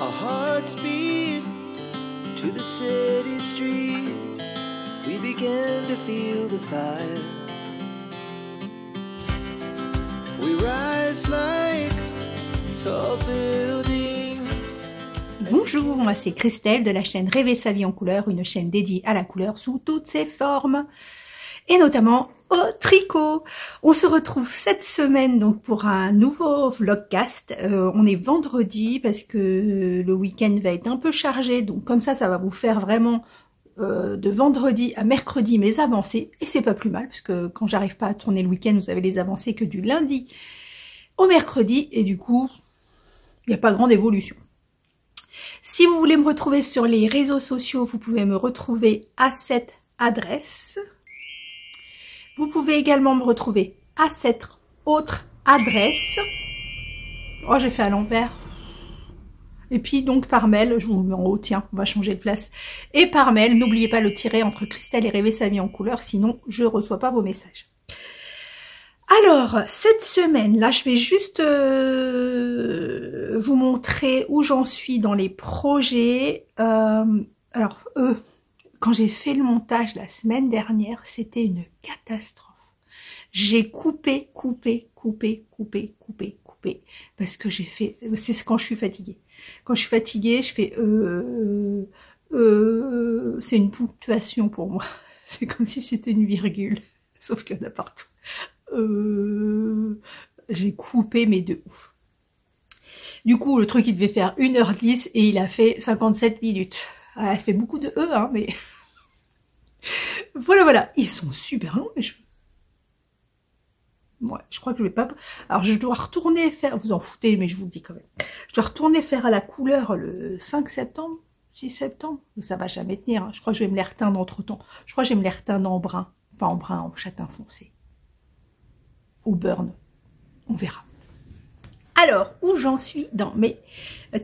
Our hearts beat to the city streets. We began to feel the fire. We rise like tall buildings. Bonjour, moi c'est Christelle de la chaîne Rêver sa vie en couleur, une chaîne dédiée à la couleur sous toutes ses formes, et notamment au tricot. On se retrouve cette semaine donc pour un nouveau vlogcast. On est vendredi parce que le week-end va être un peu chargé, donc comme ça va vous faire vraiment de vendredi à mercredi mes avancées, et c'est pas plus mal parce que quand j'arrive pas à tourner le week-end, vous avez les avancées que du lundi au mercredi, et du coup il n'y a pas grande évolution. Si vous voulez me retrouver sur les réseaux sociaux, vous pouvez me retrouver à cette adresse. Vous pouvez également me retrouver à cette autre adresse. Oh, j'ai fait à l'envers. Et puis donc par mail, je vous mets en haut, tiens, on va changer de place. Et par mail, n'oubliez pas le tiret entre Christelle et Rêver sa vie en couleur, sinon je ne reçois pas vos messages. Alors, cette semaine, là, je vais juste vous montrer où j'en suis dans les projets. Quand j'ai fait le montage la semaine dernière, c'était une catastrophe. J'ai coupé, parce que j'ai fait, c'est quand je suis fatiguée. Quand je suis fatiguée, je fais c'est une ponctuation pour moi. C'est comme si c'était une virgule, sauf qu'il y en a partout. J'ai coupé, mais de ouf. Du coup, le truc, il devait faire 1h10 et il a fait 57 minutes. Ah, ça fait beaucoup de hein, mais... Voilà. Ils sont super longs, mes cheveux. Ouais, je crois que je vais pas... Alors, je dois retourner faire... Vous en foutez, mais je vous le dis quand même. Je dois retourner faire à la couleur le 5 septembre, 6 septembre. Ça va jamais tenir. Hein. Je crois que je vais me les reteindre entre-temps. Je crois que je vais me les reteindre en brun. Enfin, en brun, en châtain foncé. Ou burn. On verra. Alors, où j'en suis dans mes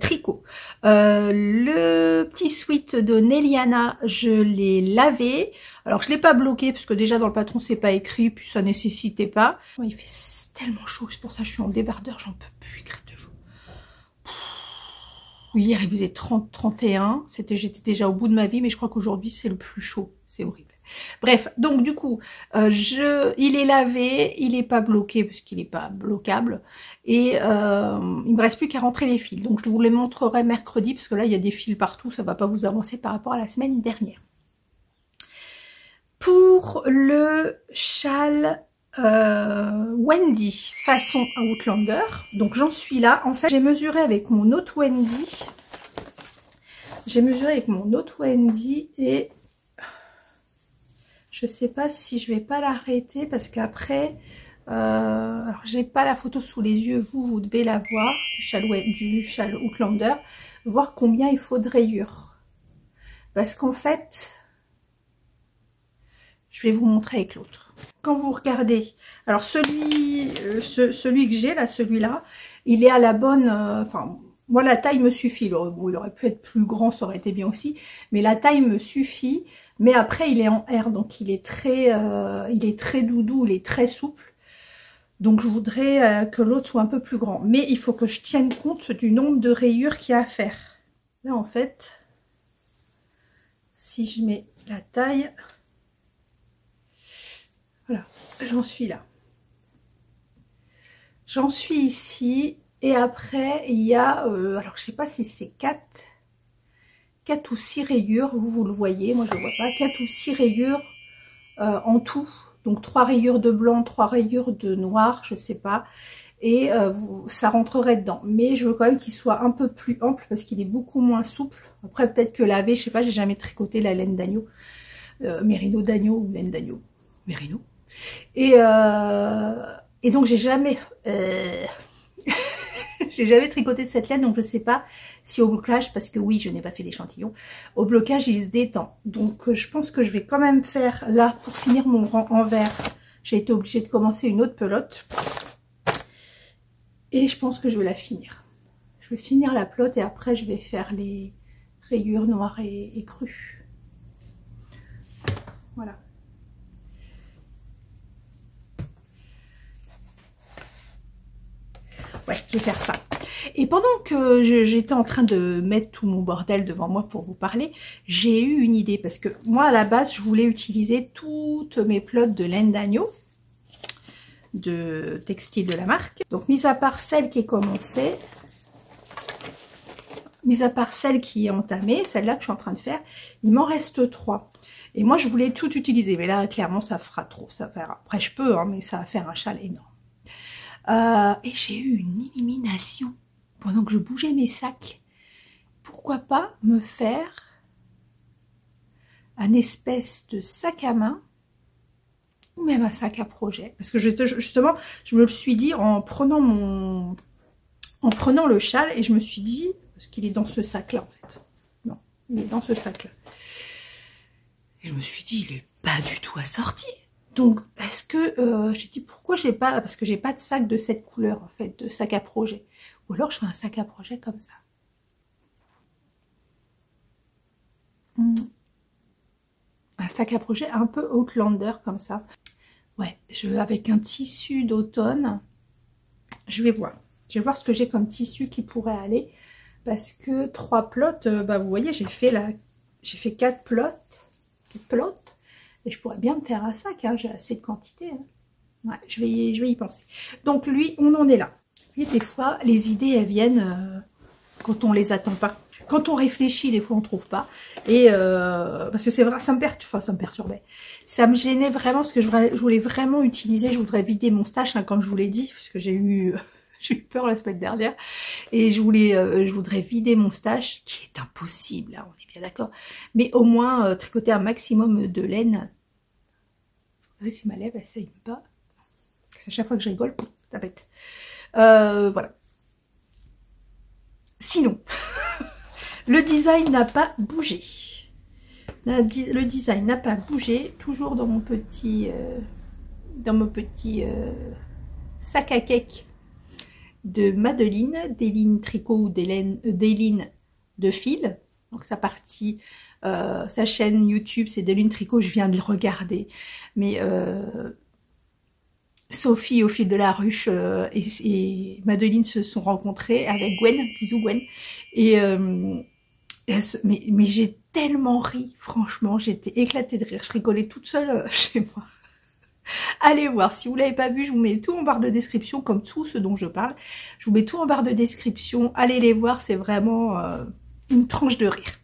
tricots. Le petit sweat de Neliana, je l'ai lavé. Alors, je l'ai pas bloqué, parce que déjà dans le patron, c'est pas écrit, puis ça nécessitait pas. Il fait tellement chaud, c'est pour ça que je suis en débardeur, j'en peux plus, crève de chaud. Hier, il faisait 30, 31. J'étais déjà au bout de ma vie, mais je crois qu'aujourd'hui, c'est le plus chaud. C'est horrible. Bref, donc du coup, il est lavé, il est pas bloqué parce qu'il est pas bloquable, et il me reste plus qu'à rentrer les fils. Donc je vous les montrerai mercredi parce que là il y a des fils partout, ça va pas vous avancer par rapport à la semaine dernière. Pour le châle Wendy façon Outlander, donc j'en suis là. En fait, j'ai mesuré avec mon autre Wendy. Et je sais pas si je vais pas l'arrêter parce qu'après, alors j'ai pas la photo sous les yeux, vous devez la voir, du châle Outlander, voir combien il faut de rayures. Parce qu'en fait, je vais vous montrer avec l'autre. Quand vous regardez, alors celui que j'ai là, celui-là, il est à la bonne, enfin, moi la taille me suffit. Bon, il aurait pu être plus grand, ça aurait été bien aussi, mais la taille me suffit. Mais après, il est en R, donc il est très doudou, il est très souple. Donc je voudrais que l'autre soit un peu plus grand. Mais il faut que je tienne compte du nombre de rayures qu'il y a à faire. Là, en fait, si je mets la taille, voilà, j'en suis là. J'en suis ici. Et après, il y a, alors je sais pas si c'est 4 ou 6 rayures, vous le voyez, moi je le vois pas, 4 ou 6 rayures en tout, donc 3 rayures de blanc, 3 rayures de noir, je sais pas, et ça rentrerait dedans, mais je veux quand même qu'il soit un peu plus ample parce qu'il est beaucoup moins souple. Après peut-être que laver, je sais pas, j'ai jamais tricoté la laine d'agneau, mérino d'agneau ou laine d'agneau, mérino, et donc j'ai jamais j'ai jamais tricoté cette laine, donc je sais pas si au blocage, parce que oui, je n'ai pas fait l'échantillon, au blocage il se détend. Donc je pense que je vais quand même faire, là, pour finir mon rang en vert, j'ai été obligée de commencer une autre pelote. Et je pense que je vais la finir. Je vais finir la pelote et après je vais faire les rayures noires et crues. Voilà. Ouais, je vais faire ça. Et pendant que j'étais en train de mettre tout mon bordel devant moi pour vous parler, j'ai eu une idée. Parce que moi, à la base, je voulais utiliser toutes mes pelotes de laine d'agneau, de textile de la marque. Donc, mis à part celle qui est commencée, mis à part celle qui est entamée, celle-là que je suis en train de faire, il m'en reste 3. Et moi, je voulais tout utiliser. Mais là, clairement, ça fera trop. Ça va faire... Après, je peux, hein, mais ça va faire un châle énorme. Et j'ai eu une illumination pendant que je bougeais mes sacs. Pourquoi pas me faire un espèce de sac à main ou même un sac à projet. Parce que justement, je me le suis dit en prenant le châle et je me suis dit, parce qu'il est dans ce sac-là en fait. Non, il est dans ce sac-là. Et je me suis dit, il n'est pas du tout assorti. Donc, est-ce que, j'ai dit, pourquoi j'ai pas, parce que j'ai pas de sac de cette couleur, en fait, de sac à projet. Ou alors, je fais un sac à projet comme ça. Un sac à projet un peu Outlander, comme ça. Ouais, avec un tissu d'automne, je vais voir. Je vais voir ce que j'ai comme tissu qui pourrait aller. Parce que 3 plots, bah, vous voyez, j'ai fait 4 plots. 4 plots. Et je pourrais bien me faire un sac, hein, j'ai assez de quantité. Hein. Ouais, je vais y penser. Donc lui, on en est là. Et des fois, les idées, elles viennent quand on les attend pas. Quand on réfléchit, des fois, on trouve pas. Et parce que c'est vrai, ça me perturbait. Ça me gênait vraiment parce que je voulais vraiment utiliser, je voudrais vider mon stash, hein, comme je vous l'ai dit, parce que j'ai eu peur la semaine dernière. Et je voudrais vider mon stash, ce qui est impossible, hein, on est bien d'accord. Mais au moins, tricoter un maximum de laine. Vous voyez, si ma lèvre, elle saigne pas. À chaque fois que je rigole, ça pète. Voilà. Sinon, le design n'a pas bougé. Le design n'a pas bougé. Toujours dans mon petit, sac à cake de Madeline, des lignes tricot ou des lignes de fil. Donc sa partie, sa chaîne YouTube, c'est Deline Tricot, je viens de le regarder. Mais Sophie au fil de la ruche et Madeline se sont rencontrées avec Gwen, bisous Gwen. Mais j'ai tellement ri, franchement, j'étais éclatée de rire. Je rigolais toute seule chez moi. Allez voir, si vous ne l'avez pas vu, je vous mets tout en barre de description, comme tout ce dont je parle. Je vous mets tout en barre de description. Allez les voir, c'est vraiment une tranche de rire.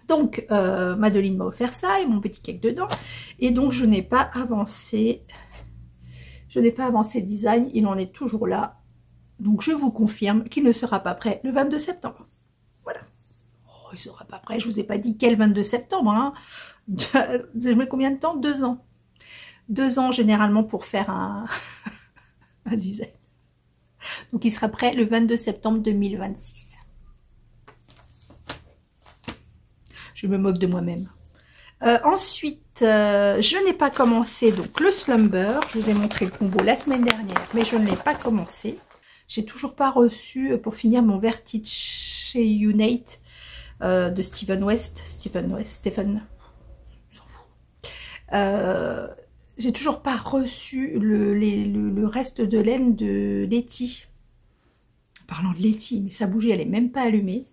Donc, Madeline m'a offert ça et mon petit cake dedans. Et donc, je n'ai pas avancé. Je n'ai pas avancé le design, il en est toujours là. Donc, je vous confirme qu'il ne sera pas prêt le 22 septembre. Voilà. Oh, il ne sera pas prêt, je ne vous ai pas dit quel 22 septembre. Hein. Je mets combien de temps? 2 ans. 2 ans généralement pour faire un design. Donc, il sera prêt le 22 septembre 2026. Je me moque de moi-même. Ensuite, je n'ai pas commencé donc le Slumber. Je vous ai montré le combo la semaine dernière, mais je ne l'ai pas commencé. J'ai toujours pas reçu, pour finir, mon Vertige Unite de Stephen West. Stephen, on s'en fout. J'ai toujours pas reçu le reste de laine de Letty. En parlant de Letty, mais ça bougeait, elle est même pas allumée.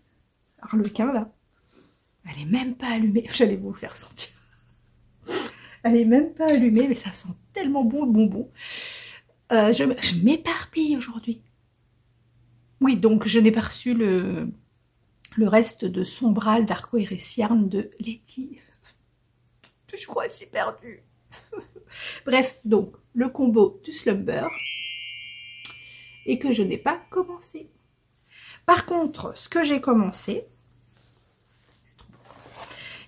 Harlequin, là. Elle est même pas allumée. J'allais vous le faire sentir. Elle est même pas allumée, mais ça sent tellement bon le bonbon. Je m'éparpille aujourd'hui. Oui, donc je n'ai pas reçu le reste de Sombral d'Arco Iris Yarn de Letty. Je crois que c'est perdu. Bref, donc le combo du Slumber et que je n'ai pas commencé. Par contre, ce que j'ai commencé,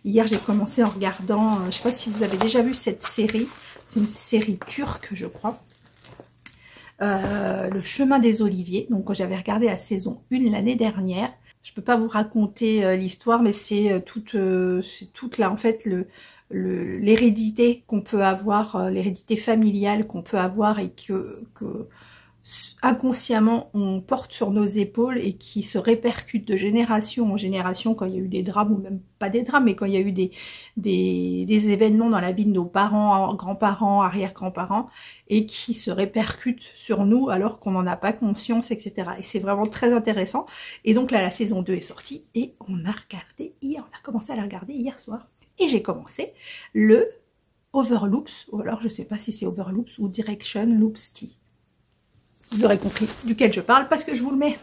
hier j'ai commencé en regardant, je ne sais pas si vous avez déjà vu cette série, c'est une série turque je crois, Le Chemin des Oliviers. Donc j'avais regardé la saison 1 l'année dernière. Je ne peux pas vous raconter l'histoire, mais c'est toute là en fait l'hérédité qu'on peut avoir, l'hérédité familiale qu'on peut avoir et inconsciemment on porte sur nos épaules et qui se répercutent de génération en génération quand il y a eu des drames, ou même pas des drames, mais quand il y a eu des événements dans la vie de nos parents, grands-parents, arrière-grands-parents, et qui se répercutent sur nous alors qu'on n'en a pas conscience, etc. Et c'est vraiment très intéressant. Et donc là, la saison 2 est sortie et on a commencé à la regarder hier soir. Et j'ai commencé le Overloops, ou alors je sais pas si c'est Overloops ou Direction Loops Tea. Vous aurez compris duquel je parle parce que je vous le mets.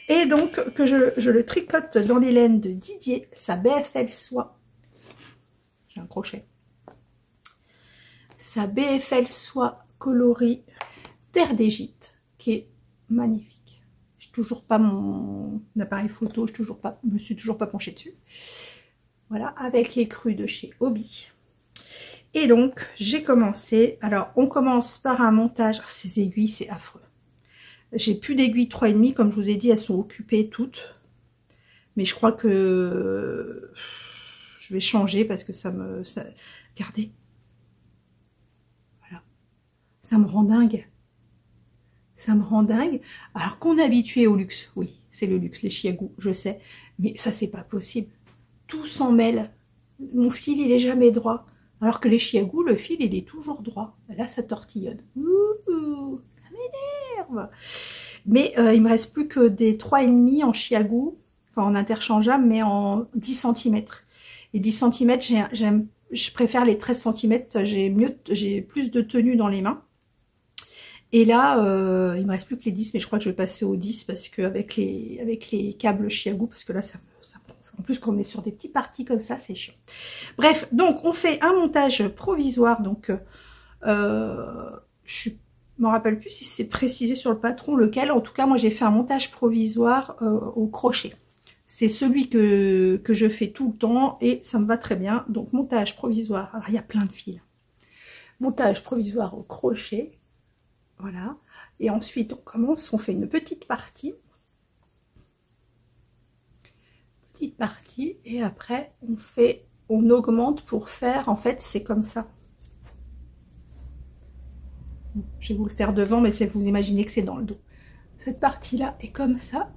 Et donc, que je le tricote dans les laines de Didier, sa BFL soie. J'ai un crochet. Sa BFL soie coloris Terre d'Égypte, qui est magnifique. J'ai toujours pas mon appareil photo, je me suis toujours pas penchée dessus. Voilà, avec les crus de chez Hobby. Et donc, j'ai commencé. Alors, on commence par un montage. Oh, ces aiguilles, c'est affreux. J'ai plus d'aiguilles 3,5. Comme je vous ai dit, elles sont occupées toutes. Mais je crois que je vais changer parce que regardez. Voilà. Ça me rend dingue. Ça me rend dingue. Alors qu'on est habitué au luxe. Oui, c'est le luxe, les chiagous, je sais. Mais ça, c'est pas possible. Tout s'en mêle. Mon fil, il est jamais droit. Alors que les chiagous, le fil, il est toujours droit. Là, ça tortillonne. Ouh, ça m'énerve. Mais il me reste plus que des 3,5 en chiagou, enfin en interchangeable, mais en 10 cm. Et 10 cm, je préfère les 13 cm, j'ai plus de tenue dans les mains. Et là, il me reste plus que les 10, mais je crois que je vais passer aux 10 parce que avec les câbles chiagou, parce que là, ça me en plus, quand on est sur des petits parties comme ça, c'est chiant. Bref, donc on fait un montage provisoire. Donc, je me rappelle plus si c'est précisé sur le patron lequel. En tout cas, moi, j'ai fait un montage provisoire au crochet. C'est celui que je fais tout le temps et ça me va très bien. Donc, montage provisoire. Alors, il y a plein de fils. Montage provisoire au crochet. Voilà. Et ensuite, on commence. On fait une petite partie. Et après on augmente pour faire, en fait c'est comme ça. Je vais vous le faire devant, mais vous imaginez que c'est dans le dos. Cette partie là est comme ça,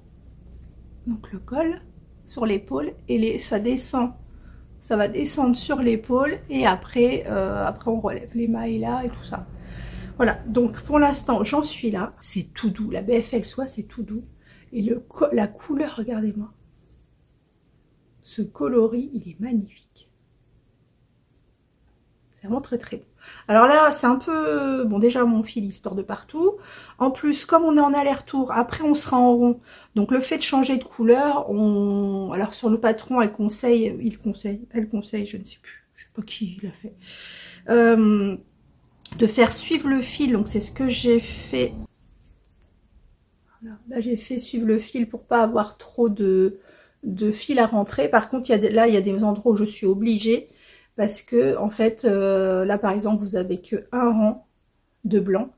donc le col sur l'épaule et ça descend, ça va descendre sur l'épaule et après on relève les mailles là et tout ça. Voilà, donc pour l'instant j'en suis là, c'est tout doux, la BFL soie c'est tout doux et la couleur, regardez-moi. Ce coloris, il est magnifique. C'est vraiment très très beau. Alors là, c'est un peu... Bon, déjà, mon fil, il sort de partout. En plus, comme on est en aller-retour, après, on sera en rond. Donc, le fait de changer de couleur, alors, sur le patron, elle conseille, je ne sais plus. Je sais pas qui l'a fait. De faire suivre le fil. Donc, c'est ce que j'ai fait. Voilà. Là, j'ai fait suivre le fil pour pas avoir trop de fil à rentrer. Par contre, là, il y a des endroits où je suis obligée parce que, en fait, là, par exemple, vous avez que un rang de blanc.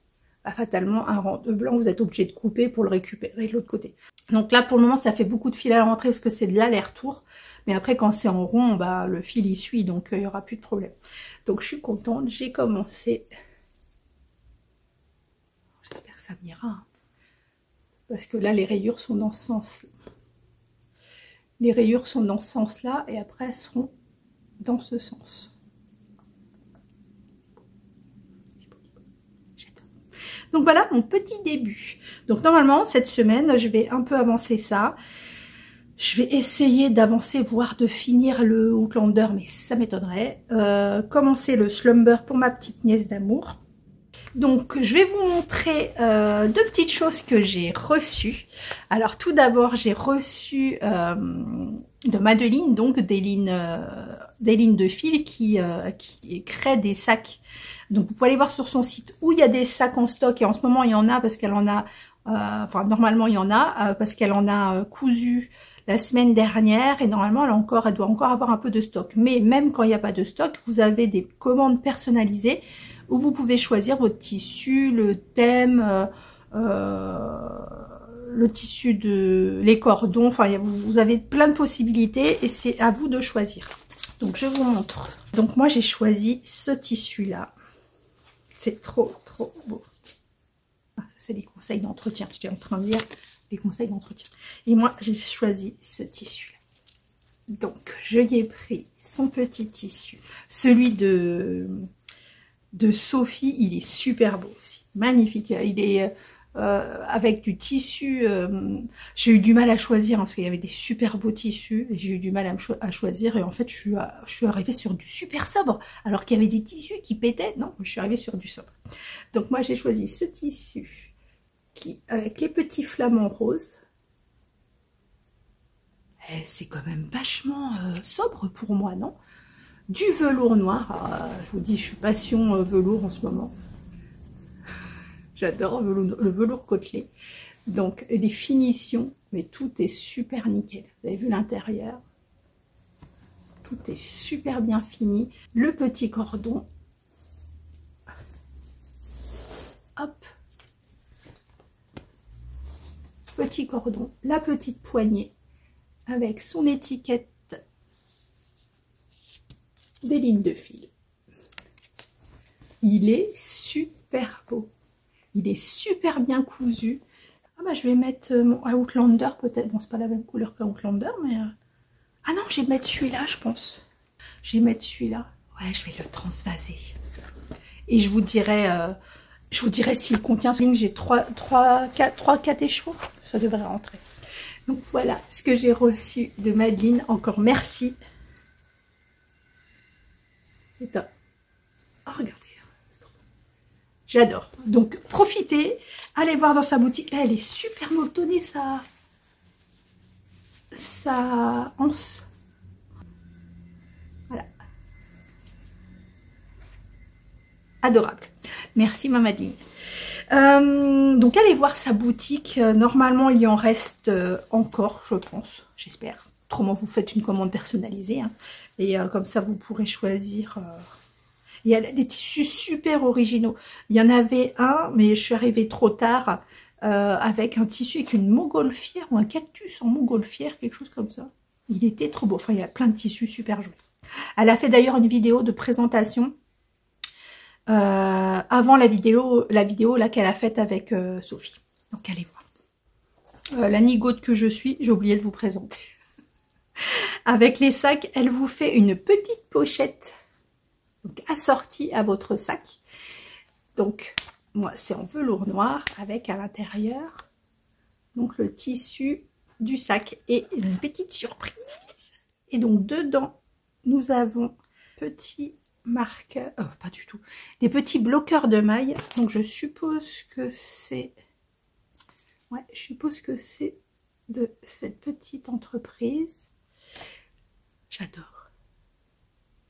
Bah, fatalement, un rang de blanc, vous êtes obligé de couper pour le récupérer de l'autre côté. Donc là, pour le moment, ça fait beaucoup de fil à rentrer parce que c'est de l'aller-retour. Mais après, quand c'est en rond, bah, le fil, il suit, donc il n'y aura plus de problème. Donc, je suis contente. J'ai commencé. J'espère que ça m'ira. Parce que là, les rayures sont dans ce sens-là. Les rayures sont dans ce sens-là et après elles seront dans ce sens. Donc voilà mon petit début. Donc normalement cette semaine je vais un peu avancer ça. Je vais essayer d'avancer, voire de finir le Outlander, mais ça m'étonnerait. Commencer le Slumber pour ma petite nièce d'amour. Donc je vais vous montrer deux petites choses que j'ai reçues. Alors tout d'abord j'ai reçu de Madeline, donc des lignes de fil qui crée des sacs. Donc vous pouvez aller voir sur son site où il y a des sacs en stock et en ce moment il y en a parce qu'elle en a, enfin normalement il y en a parce qu'elle en a cousu la semaine dernière et normalement elle doit encore avoir un peu de stock. Mais même quand il n'y a pas de stock, vous avez des commandes personnalisées où vous pouvez choisir votre tissu, le thème, le tissu les cordons, enfin vous avez plein de possibilités et c'est à vous de choisir. Donc je vous montre. Donc moi j'ai choisi ce tissu là. C'est trop trop beau. Ah, c'est les conseils d'entretien. J'étais en train de dire les conseils d'entretien. Et moi, j'ai choisi ce tissu. Donc, je lui ai pris son petit tissu. Celui de Sophie, il est super beau aussi. Magnifique. Il est avec du tissu. J'ai eu du mal à choisir hein, parce qu'il y avait des super beaux tissus. Et j'ai eu du mal à choisir. Et en fait, je suis arrivée sur du super sobre. Alors qu'il y avait des tissus qui pétaient. Non, je suis arrivée sur du sobre. Donc, moi, j'ai choisi ce tissu avec les petits flamants roses. C'est quand même vachement sobre pour moi, non? Du velours noir. Je vous dis, je suis passion velours en ce moment. J'adore le velours côtelé. Donc, les finitions, mais tout est super nickel. Vous avez vu l'intérieur? Tout est super bien fini. Le petit cordon. Hop. Petit cordon. La petite poignée. Avec son étiquette des lignes de fil. Il est super beau. Il est super bien cousu. Ah bah je vais mettre mon Outlander peut-être. Bon c'est pas la même couleur qu'Outlander mais... Ah non je vais mettre celui-là je pense. Je vais mettre celui-là. Ouais je vais le transvaser. Et je vous dirai s'il contient. J'ai 4 échevaux. Ça devrait rentrer. Donc voilà ce que j'ai reçu de Madeleine. Encore merci. C'est top. Oh, regardez. J'adore. Donc profitez. Allez voir dans sa boutique. Elle est super montonnée sa anse. Voilà. Adorable. Merci ma Madeleine. Donc allez voir sa boutique, normalement il y en reste encore je pense, j'espère, autrement vous faites une commande personnalisée hein. Et comme ça vous pourrez choisir, il y a des tissus super originaux, il y en avait un mais je suis arrivée trop tard avec un tissu avec une montgolfière ou un cactus en montgolfière, quelque chose comme ça, il était trop beau, enfin il y a plein de tissus super jolis. Elle a fait d'ailleurs une vidéo de présentation avant la vidéo là qu'elle a faite avec Sophie. Donc allez voir. La nigote que je suis, j'ai oublié de vous présenter. Avec les sacs, elle vous fait une petite pochette donc assortie à votre sac. Donc moi c'est en velours noir avec à l'intérieur donc le tissu du sac et une petite surprise. Et donc dedans nous avons petit marqueur, pas du tout, des petits bloqueurs de mailles. Donc je suppose que c'est, ouais, je suppose que c'est de cette petite entreprise. J'adore.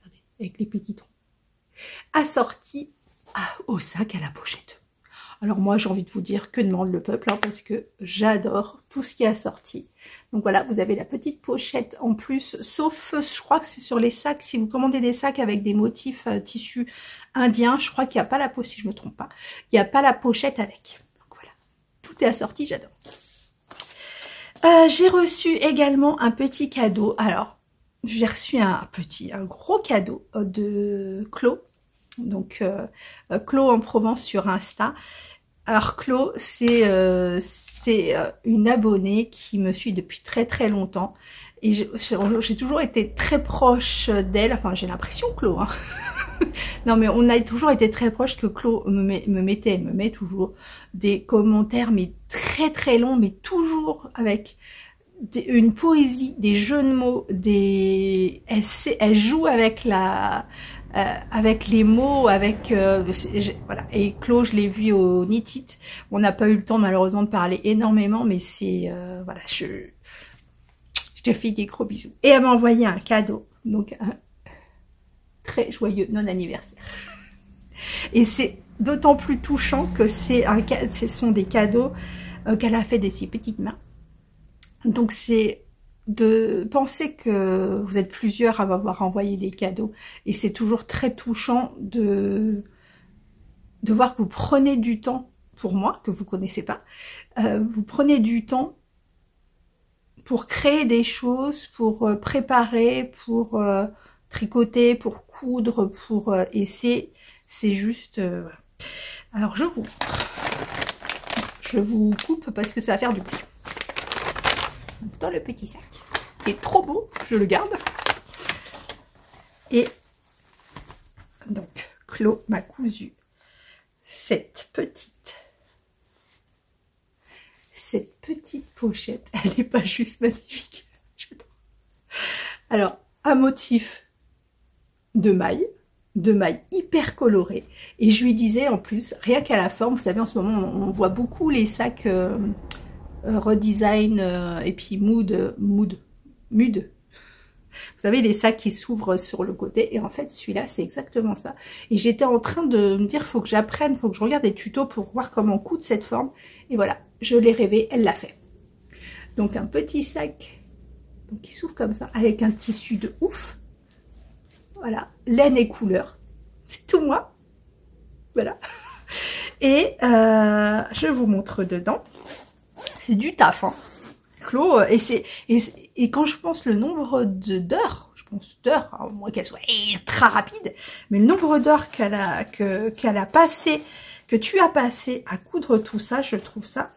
Regardez, avec les petits troncs. Assorti au sac à la pochette. Alors moi j'ai envie de vous dire que demande le peuple hein, parce que j'adore tout ce qui est assorti. Donc voilà, vous avez la petite pochette en plus, sauf je crois que c'est sur les sacs, si vous commandez des sacs avec des motifs tissus indiens, je crois qu'il n'y a pas la pochette, si je ne me trompe pas, il n'y a pas la pochette avec. Donc voilà, tout est assorti, j'adore. J'ai reçu également un petit cadeau. Alors, j'ai reçu un gros cadeau de Clo. Donc Clo en Provence sur Insta. Alors Clo, c'est une abonnée qui me suit depuis très très longtemps et j'ai toujours été très proche d'elle. Enfin j'ai l'impression Clo hein. Non mais on a toujours été très proche, que Clo me met toujours des commentaires mais très très longs, mais toujours avec une poésie, des jeux de mots, elle joue avec avec les mots, voilà. Et Clo, je l'ai vu au Knit It. On n'a pas eu le temps malheureusement de parler énormément, mais c'est voilà, je te fais des gros bisous. Et elle m'a envoyé un cadeau, donc un très joyeux non-anniversaire. Et c'est d'autant plus touchant que ce sont des cadeaux qu'elle a fait de ses petites mains. Donc c'est de penser que vous êtes plusieurs à m'avoir envoyé des cadeaux et c'est toujours très touchant de voir que vous prenez du temps pour moi, que vous connaissez pas, vous prenez du temps pour créer des choses, pour préparer, pour tricoter, pour coudre, et c'est juste voilà. Alors je vous montre. je vous coupe parce que ça va faire du bruit. Dans le petit sac. Il est trop beau, je le garde. Et donc, Chlo m'a cousu cette petite pochette. Elle n'est pas juste magnifique. J'adore. Alors, un motif de maille hyper coloré. Et je lui disais en plus, rien qu'à la forme, vous savez, en ce moment, on voit beaucoup les sacs redesign et puis mood. Vous savez, les sacs qui s'ouvrent sur le côté. Et en fait, celui-là, c'est exactement ça. Et j'étais en train de me dire, faut que j'apprenne, faut que je regarde des tutos pour voir comment coudre cette forme. Et voilà, je l'ai rêvé, elle l'a fait. Donc, un petit sac donc, qui s'ouvre comme ça, avec un tissu de ouf. Voilà, laine et couleur. C'est tout moi. Voilà. Et je vous montre dedans. C'est du taf, hein. Chlo, et quand je pense le nombre d'heures, à moins qu'elle soit ultra rapide, mais le nombre d'heures qu'elle a passé, que tu as passé à coudre tout ça, je trouve ça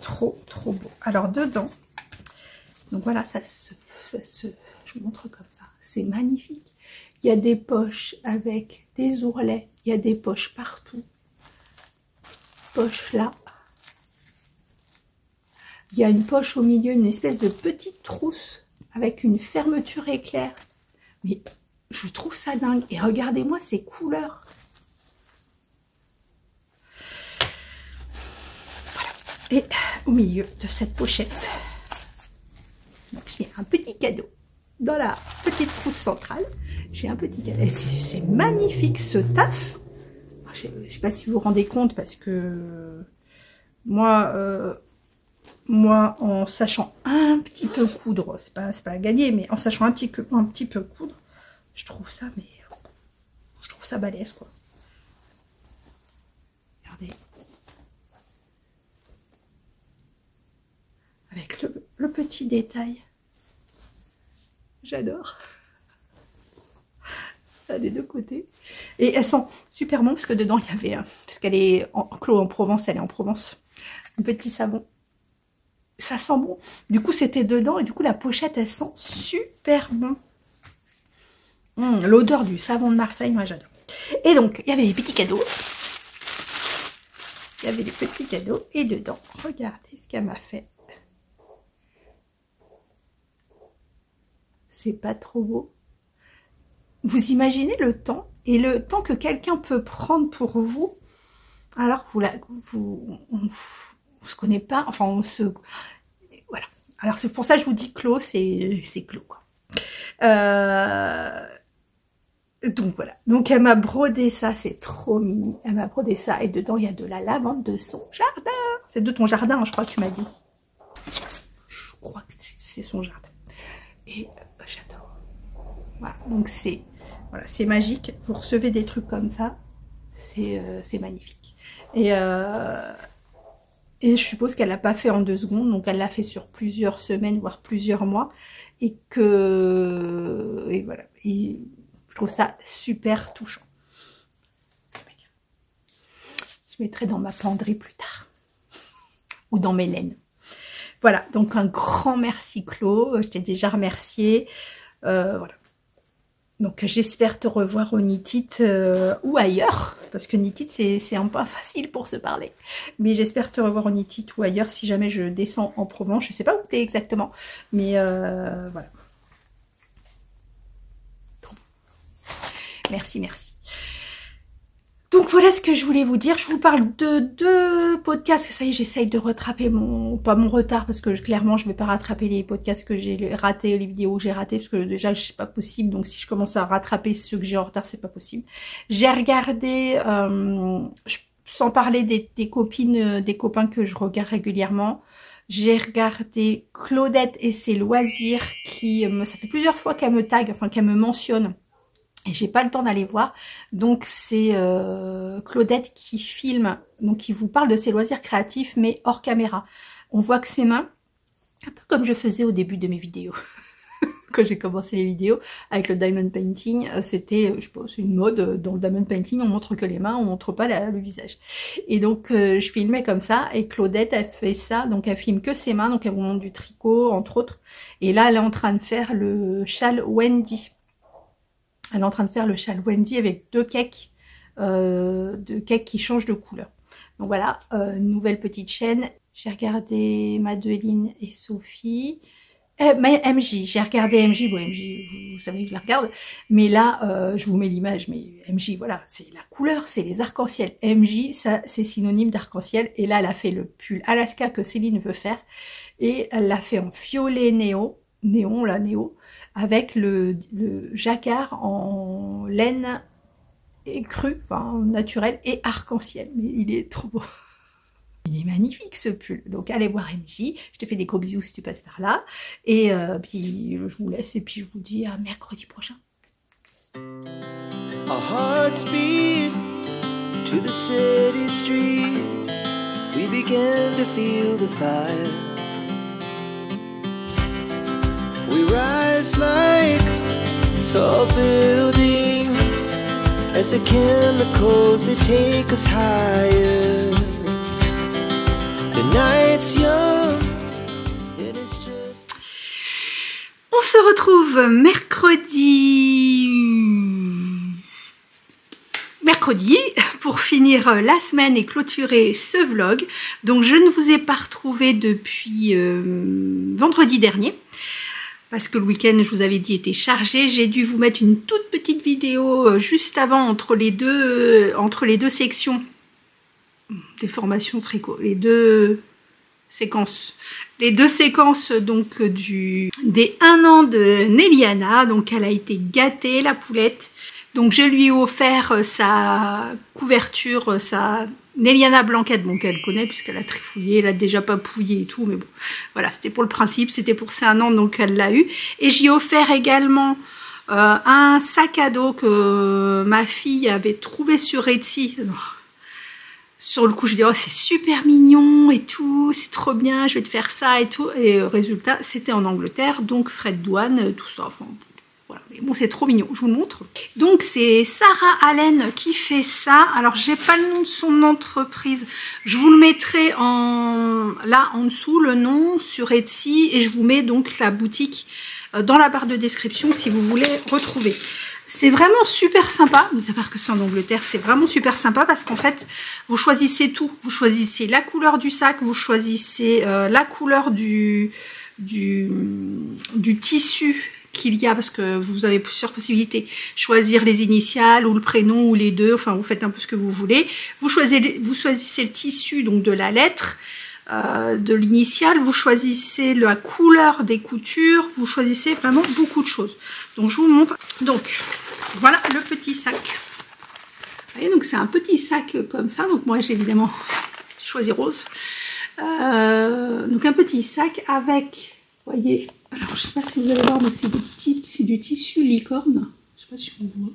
trop beau. Alors dedans, donc voilà, je vous montre comme ça, c'est magnifique. Il y a des poches avec des ourlets, il y a des poches partout, poche là. Il y a une poche au milieu, une espèce de petite trousse avec une fermeture éclair. Mais je trouve ça dingue. Et regardez-moi ces couleurs. Voilà. Et au milieu de cette pochette, j'ai un petit cadeau. Dans la petite trousse centrale, j'ai un petit cadeau. C'est magnifique ce taf. Je ne sais pas si vous vous rendez compte parce que moi, en sachant un petit peu coudre, c'est pas à gagner, mais en sachant un petit peu coudre, je trouve ça balèze, quoi. Regardez. Avec le petit détail. J'adore. Des deux côtés. Et elles sont super bonnes parce que dedans, il y avait, parce qu'elle est Chlo en Provence, elle est en Provence, un petit savon. Ça sent bon. Du coup, c'était dedans et du coup, la pochette, elle sent super bon. L'odeur du savon de Marseille, moi, j'adore. Et donc, il y avait les petits cadeaux. Et dedans, regardez ce qu'elle m'a fait. C'est pas trop beau. Vous imaginez le temps et le temps que quelqu'un peut prendre pour vous alors que on se connaît pas, enfin voilà. Alors c'est pour ça que je vous dis Chlo, c'est Chlo, quoi. Donc voilà. Donc elle m'a brodé ça, c'est trop mimi. Elle m'a brodé ça et dedans il y a de la lavande de son jardin. C'est de ton jardin, hein, je crois que tu m'as dit. Je crois que c'est son jardin. Et j'adore. Voilà. Donc c'est magique. Vous recevez des trucs comme ça, c'est magnifique. Et je suppose qu'elle l'a pas fait en 2 secondes, donc elle l'a fait sur plusieurs semaines, voire plusieurs mois. Et voilà. Et je trouve ça super touchant. Je mettrai dans ma penderie plus tard. Ou dans mes laines. Voilà, donc un grand merci Chlo. Je t'ai déjà remercié. Voilà. Donc j'espère te revoir au Knit It ou ailleurs, parce que Knit It c'est un peu facile pour se parler. Mais j'espère te revoir au Knit It ou ailleurs si jamais je descends en Provence. Je sais pas où t'es exactement, mais voilà. Merci. Donc voilà ce que je voulais vous dire. Je vous parle de 2 podcasts. Ça y est, j'essaye de rattraper pas mon retard, parce que clairement je vais pas rattraper les podcasts que j'ai ratés, les vidéos que j'ai ratées, parce que déjà c'est pas possible. Donc si je commence à rattraper ceux que j'ai en retard, c'est pas possible. J'ai regardé, sans parler des copines, des copains que je regarde régulièrement. J'ai regardé Claudette et ses loisirs ça fait plusieurs fois qu'elle me tag, enfin qu'elle me mentionne. Et j'ai pas le temps d'aller voir. Donc c'est Claudette qui filme, donc qui vous parle de ses loisirs créatifs, mais hors caméra. On voit que ses mains, un peu comme je faisais au début de mes vidéos. quand j'ai commencé les vidéos avec le diamond painting, c'était, je sais pas, c'est une mode, dans le diamond painting, on montre que les mains, on montre pas le visage. Et donc, je filmais comme ça, et Claudette, elle fait ça, donc elle filme que ses mains, donc elle vous montre du tricot, entre autres. Et là, elle est en train de faire le châle Wendy. Elle est en train de faire le châle Wendy avec deux cakes qui changent de couleur. Donc voilà, nouvelle petite chaîne. J'ai regardé Madeline et Sophie. MJ, j'ai regardé MJ, bon MJ, vous savez que je la regarde, mais là, je vous mets l'image, mais MJ, voilà, c'est la couleur, c'est les arcs-en-ciel. MJ, ça, c'est synonyme d'arc-en-ciel, et là, elle a fait le pull Alaska que Céline veut faire, et elle l'a fait en violet néon, avec le jacquard en laine crue, enfin, naturel, et arc-en-ciel, mais il est trop beau. Il est magnifique ce pull, donc allez voir MJ, je te fais des gros bisous si tu passes par là, et puis je vous laisse, et puis je vous dis à mercredi prochain. Our hearts beat to the city streets. We began to feel the fire. We rise like tall buildings as the chemicals they take us higher. The night's young, it is just... On se retrouve mercredi pour finir la semaine et clôturer ce vlog. Donc je ne vous ai pas retrouvé depuis vendredi dernier parce que le week-end, je vous avais dit, était chargé. J'ai dû vous mettre une toute petite vidéo juste avant entre les deux sections des formations tricot, les deux séquences donc des 1 an de Néliana. Donc elle a été gâtée, la poulette. Donc je lui ai offert sa couverture, sa Néliana Blanquette, bon qu'elle connaît puisqu'elle a trifouillé, elle a déjà papouillé et tout, mais bon, voilà, c'était pour le principe, c'était pour ses 1 an, donc elle l'a eu. Et j'y ai offert également un sac à dos que ma fille avait trouvé sur Etsy. Sur le coup, je dis, oh, c'est super mignon et tout, c'est trop bien, je vais te faire ça et tout. Et résultat, c'était en Angleterre, donc frais de douane, tout ça. Enfin, voilà. Mais bon, c'est trop mignon, je vous le montre. Donc, c'est Sarah Allen qui fait ça. Alors, j'ai pas le nom de son entreprise. Je vous le mettrai là en dessous, le nom sur Etsy. Et je vous mets donc la boutique dans la barre de description si vous voulez retrouver. C'est vraiment super sympa, mais à part que c'est en Angleterre, c'est vraiment super sympa parce qu'en fait, vous choisissez tout. Vous choisissez la couleur du sac, vous choisissez la couleur du tissu qu'il y a, parce que vous avez plusieurs possibilités. Choisir les initiales ou le prénom ou les deux, enfin vous faites un peu ce que vous voulez. Vous choisissez le tissu donc de la lettre, de l'initiale, vous choisissez la couleur des coutures, vous choisissez vraiment beaucoup de choses. Donc je vous montre. Donc voilà le petit sac. Vous voyez, donc c'est un petit sac comme ça. Donc moi j'ai évidemment choisi rose. Donc un petit sac avec, vous voyez, alors je sais pas si vous allez voir, mais c'est du tissu licorne. Je sais pas si on voit.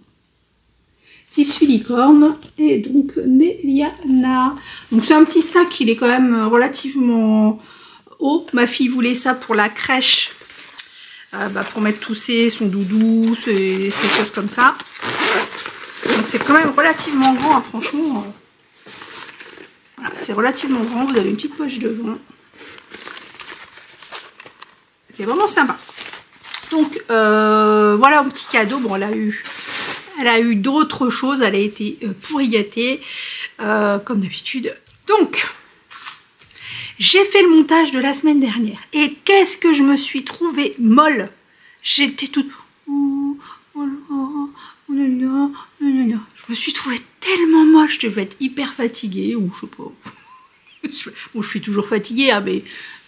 Tissu licorne et donc Néliana. Donc c'est un petit sac, il est quand même relativement haut. Ma fille voulait ça pour la crèche, pour mettre tous son doudou, ces choses comme ça. Donc c'est quand même relativement grand, hein, franchement. Voilà, c'est relativement grand. Vous avez une petite poche devant. C'est vraiment sympa. Donc voilà un petit cadeau. Bon, elle a eu d'autres choses, elle a été pourri gâtée, comme d'habitude. Donc, j'ai fait le montage de la semaine dernière. Et qu'est-ce que je me suis trouvée molle. J'étais toute... Je me suis trouvée tellement molle, je devais être hyper fatiguée, ou je sais pas... Bon, je suis toujours fatiguée, hein,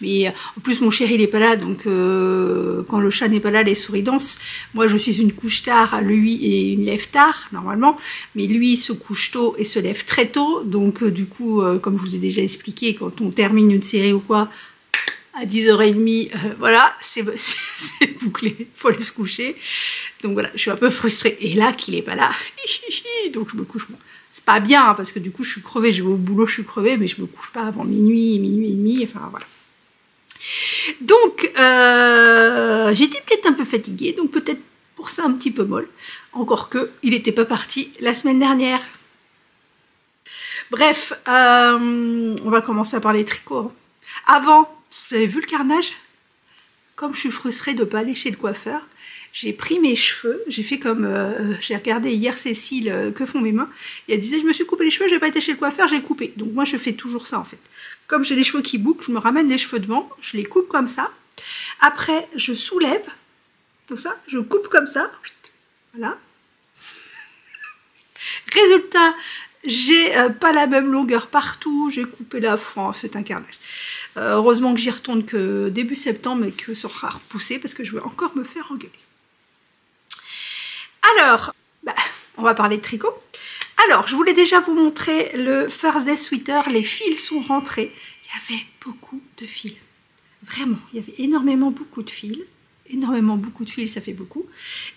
mais en plus mon chéri il n'est pas là, donc quand le chat n'est pas là, les souris dansent. Moi je suis une couche tard, lui et une lève tard normalement, mais lui il se couche tôt et se lève très tôt, donc du coup comme je vous ai déjà expliqué, quand on termine une série ou quoi, à 10h30, voilà, c'est bouclé, il faut aller se coucher. Donc voilà, je suis un peu frustrée. Et là qu'il n'est pas là, donc je me couche. Bon, c'est pas bien, hein, parce que du coup je suis crevée, je vais au boulot, je suis crevée, mais je me couche pas avant minuit et demi, enfin voilà. Donc, j'étais peut-être un peu fatiguée, donc peut-être pour ça un petit peu molle. Encore que, il n'était pas parti la semaine dernière. Bref, on va commencer à parler tricot. Avant, vous avez vu le carnage? Comme je suis frustrée de ne pas aller chez le coiffeur, j'ai pris mes cheveux, j'ai fait comme, j'ai regardé hier Cécile, que font mes mains, et elle disait, je me suis coupé les cheveux, j'ai pas été chez le coiffeur, j'ai coupé. Donc moi je fais toujours ça en fait. Comme j'ai les cheveux qui bouclent, je me ramène les cheveux devant, je les coupe comme ça. Après, je soulève, comme ça, je coupe comme ça, voilà. Résultat, j'ai pas la même longueur partout, j'ai coupé la fin, c'est un carnage. Heureusement que j'y retourne que début septembre et que ça sera repoussé parce que je vais encore me faire engueuler. Alors, on va parler de tricot. Alors, je voulais déjà vous montrer le First Day Sweater. Les fils sont rentrés. Il y avait beaucoup de fils. Vraiment, il y avait énormément beaucoup de fils. Énormément beaucoup de fils, ça fait beaucoup.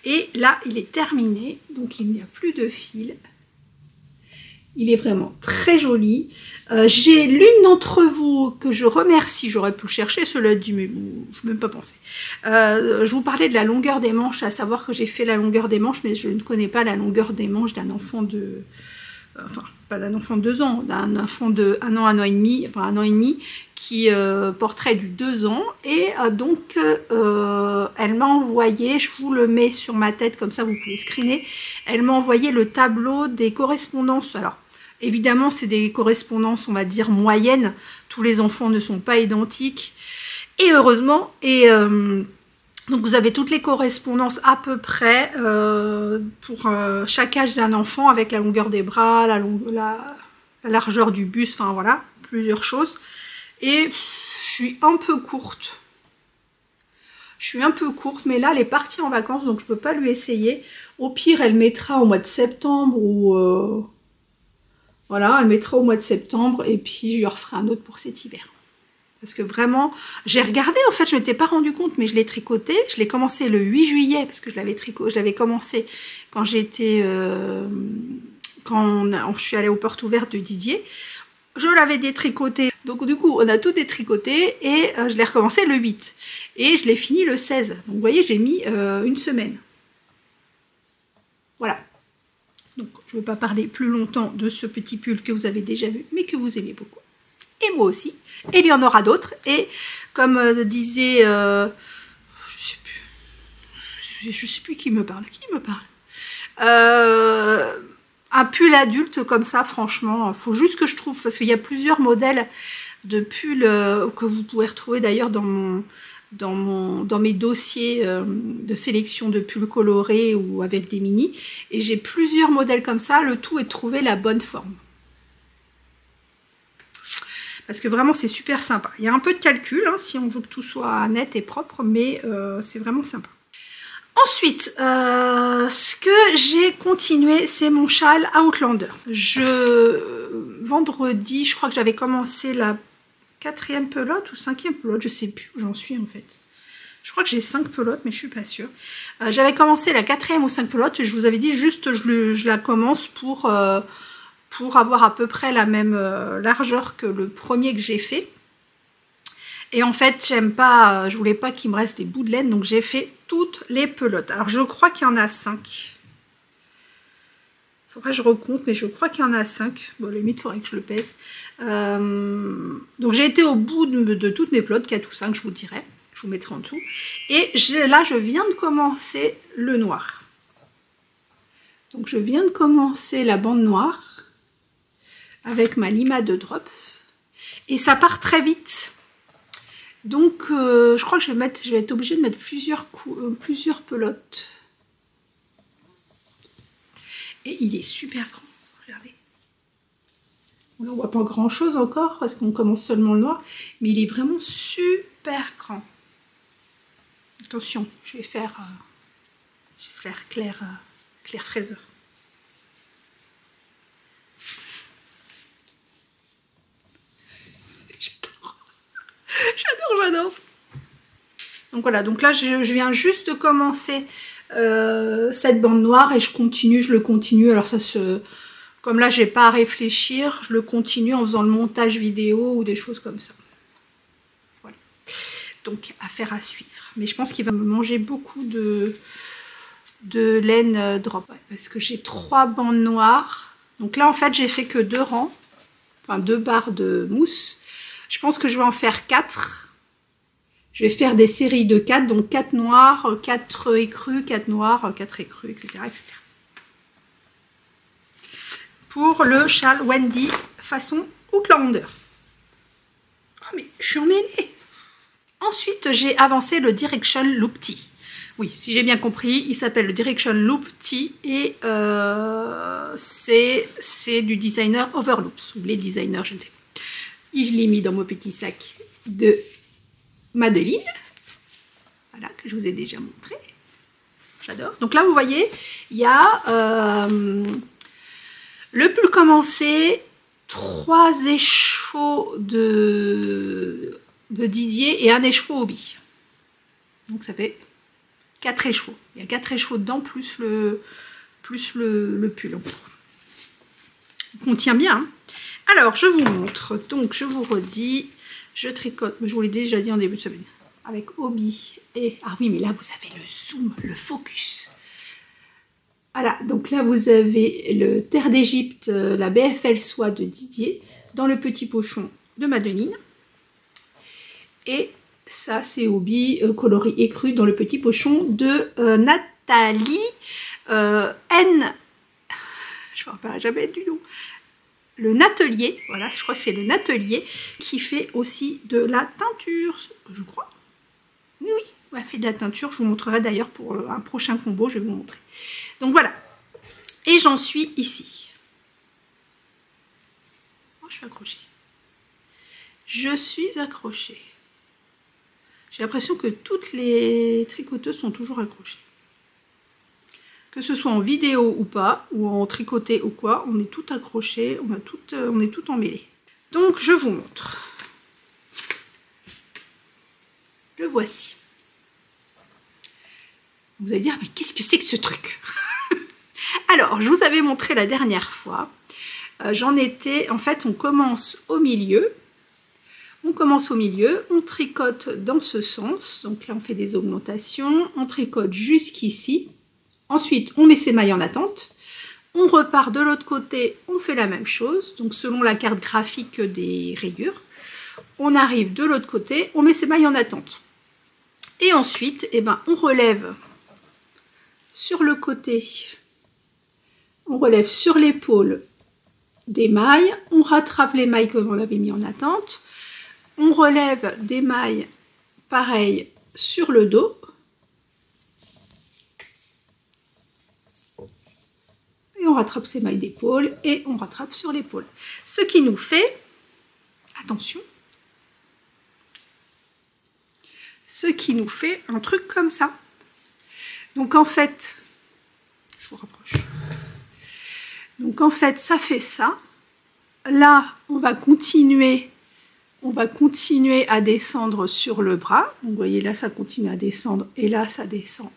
Et là, il est terminé. Donc, il n'y a plus de fils. Il est vraiment très joli. J'ai l'une d'entre vous que je remercie, j'aurais pu le chercher, cela dit, mais bon, je n'ai même pas pensé. Je vous parlais de la longueur des manches, à savoir que j'ai fait la longueur des manches, mais je ne connais pas la longueur des manches d'un enfant de... Enfin, pas d'un enfant de 2 ans, d'un enfant de 1 an, 1 an et demi, enfin 1 an et demi, qui porterait du 2 ans. Et donc, elle m'a envoyé, je vous le mets sur ma tête, comme ça vous pouvez screener, elle m'a envoyé le tableau des correspondances. Alors, évidemment, c'est des correspondances, on va dire, moyennes. Tous les enfants ne sont pas identiques. Et heureusement, donc vous avez toutes les correspondances à peu près pour chaque âge d'un enfant, avec la longueur des bras, la largeur du buste, enfin voilà, plusieurs choses. Et je suis un peu courte. Je suis un peu courte, mais là, elle est partie en vacances, donc je ne peux pas lui essayer. Au pire, elle mettra au mois de septembre ou... Voilà, elle mettra au mois de septembre et puis je lui referai un autre pour cet hiver. Parce que vraiment, j'ai regardé, en fait, je ne m'étais pas rendu compte, mais je l'ai tricoté. Je l'ai commencé le 8 juillet, parce que je l'avais commencé quand j'étais... quand je suis allée aux portes ouvertes de Didier. Je l'avais détricoté. Donc du coup, on a tout détricoté et je l'ai recommencé le 8. Et je l'ai fini le 16. Donc vous voyez, j'ai mis une semaine. Voilà. Donc, je ne vais pas parler plus longtemps de ce petit pull que vous avez déjà vu, mais que vous aimez beaucoup. Et moi aussi. Et il y en aura d'autres. Et comme disait... je sais plus qui me parle. Qui me parle un pull adulte comme ça, franchement, il faut juste que je trouve, parce qu'il y a plusieurs modèles de pulls que vous pouvez retrouver d'ailleurs dans mes dossiers de sélection de pulls colorés ou avec des mini, et j'ai plusieurs modèles comme ça, le tout est de trouver la bonne forme. Parce que vraiment c'est super sympa. Il y a un peu de calcul hein, si on veut que tout soit net et propre, mais c'est vraiment sympa. Ensuite, ce que j'ai continué, c'est mon châle Outlander. Vendredi, je crois que j'avais commencé la 4e pelote ou 5e pelote, je sais plus où j'en suis en fait. Je crois que j'ai 5 pelotes, mais je suis pas sûre. J'avais commencé la 4e ou 5e pelote, et je vous avais dit juste je la commence pour avoir à peu près la même largeur que le premier que j'ai fait. Et en fait, j'aime pas, je voulais pas qu'il me reste des bouts de laine, donc j'ai fait toutes les pelotes. Alors je crois qu'il y en a 5. Il faudrait que je recompte, mais je crois qu'il y en a 5. Bon, à la limite, il faudrait que je le pèse. Donc j'ai été au bout de toutes mes pelotes, 4 ou 5, je vous dirai. Je vous mettrai en dessous. Et là, je viens de commencer le noir. Donc je viens de commencer la bande noire avec ma Lima de Drops. Et ça part très vite. Donc, je crois que je vais être obligée de mettre plusieurs pelotes. Et il est super grand, regardez. On ne voit pas grand chose encore parce qu'on commence seulement le noir, mais il est vraiment super grand. Attention, je vais faire clair fraiseur. J'adore. Donc voilà, donc là je viens juste de commencer cette bande noire et je le continue. Alors ça comme là j'ai pas à réfléchir, je le continue en faisant le montage vidéo ou des choses comme ça. Voilà. Donc affaire à suivre. Mais je pense qu'il va me manger beaucoup de laine drop. Ouais, parce que j'ai 3 bandes noires. Donc là en fait j'ai fait que 2 rangs. Enfin 2 barres de mousse. Je pense que je vais en faire 4. Je vais faire des séries de 4. Donc 4 noirs, 4 écrus, 4 noirs, 4 écrus, etc. etc. Pour le châle Wendy façon Outlander. Oh mais je suis emmêlée. Ensuite j'ai avancé le Direction Loop Tee. Oui, si j'ai bien compris, il s'appelle le Direction Loop Tee et c'est du designer Overloops, ou les designers, je ne sais pas. Et je l'ai mis dans mon petit sac de Madeline, voilà, que je vous ai déjà montré. J'adore. Donc là, vous voyez, il y a le pull commencé, 3 écheveaux de Didier et un écheveau hobby. Donc ça fait 4 écheveaux. Il y a 4 écheveaux dedans, plus le pull en cours. On tient bien. Hein. Alors, je vous montre. Donc, je vous redis. Je tricote, mais je vous l'ai déjà dit en début de semaine. Avec hobby et... Ah oui, mais là, vous avez le zoom, le focus. Voilà, donc là, vous avez le Terre d'Égypte, la BFL soie de Didier, dans le petit pochon de Madeline. Et ça, c'est hobby coloris écru dans le petit pochon de Nathalie N. Je ne me rappelle jamais du nom. Le Natelier, voilà, je crois que c'est le Natelier qui fait aussi de la teinture, je crois. Oui, oui, elle fait de la teinture. Je vous montrerai d'ailleurs pour un prochain combo, je vais vous montrer. Donc voilà. Et j'en suis ici. Oh, je suis accrochée. Je suis accrochée. J'ai l'impression que toutes les tricoteuses sont toujours accrochées. Que ce soit en vidéo ou pas, ou en tricoté ou quoi, on est tout accroché, on est tout emmêlé. Donc je vous montre. Le voici. Vous allez dire, mais qu'est-ce que c'est que ce truc? Alors, je vous avais montré la dernière fois. J'en étais, en fait, on commence au milieu. On commence au milieu, on tricote dans ce sens. Donc là, on fait des augmentations. On tricote jusqu'ici. Ensuite, on met ses mailles en attente. On repart de l'autre côté, on fait la même chose. Donc, selon la carte graphique des rayures. On arrive de l'autre côté, on met ses mailles en attente. Et ensuite, eh ben, on relève sur le côté. On relève sur l'épaule des mailles. On rattrape les mailles que l'on avait mis en attente. On relève des mailles, pareil, sur le dos. Et on rattrape ces mailles d'épaule et on rattrape sur l'épaule. Ce qui nous fait, attention, ce qui nous fait un truc comme ça. Donc en fait, je vous rapproche. Donc en fait, ça fait ça. Là, on va continuer à descendre sur le bras. Donc, vous voyez, là, ça continue à descendre et là, ça descend.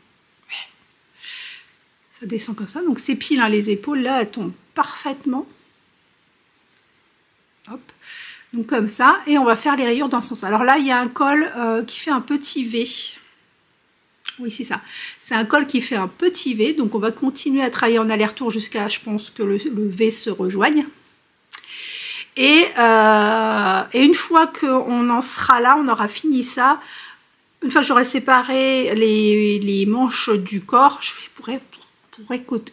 Ça descend comme ça. Donc, c'est pile, hein, les épaules, là, elles tombent parfaitement. Hop. Donc, comme ça. Et on va faire les rayures dans ce sens. Alors là, il y a un col qui fait un petit V. Oui, c'est ça. C'est un col qui fait un petit V. Donc, on va continuer à travailler en aller-retour jusqu'à, je pense, que le V se rejoigne. Et une fois qu'on en sera là, on aura fini ça. Une fois que j'aurai séparé les manches du corps, je pourrais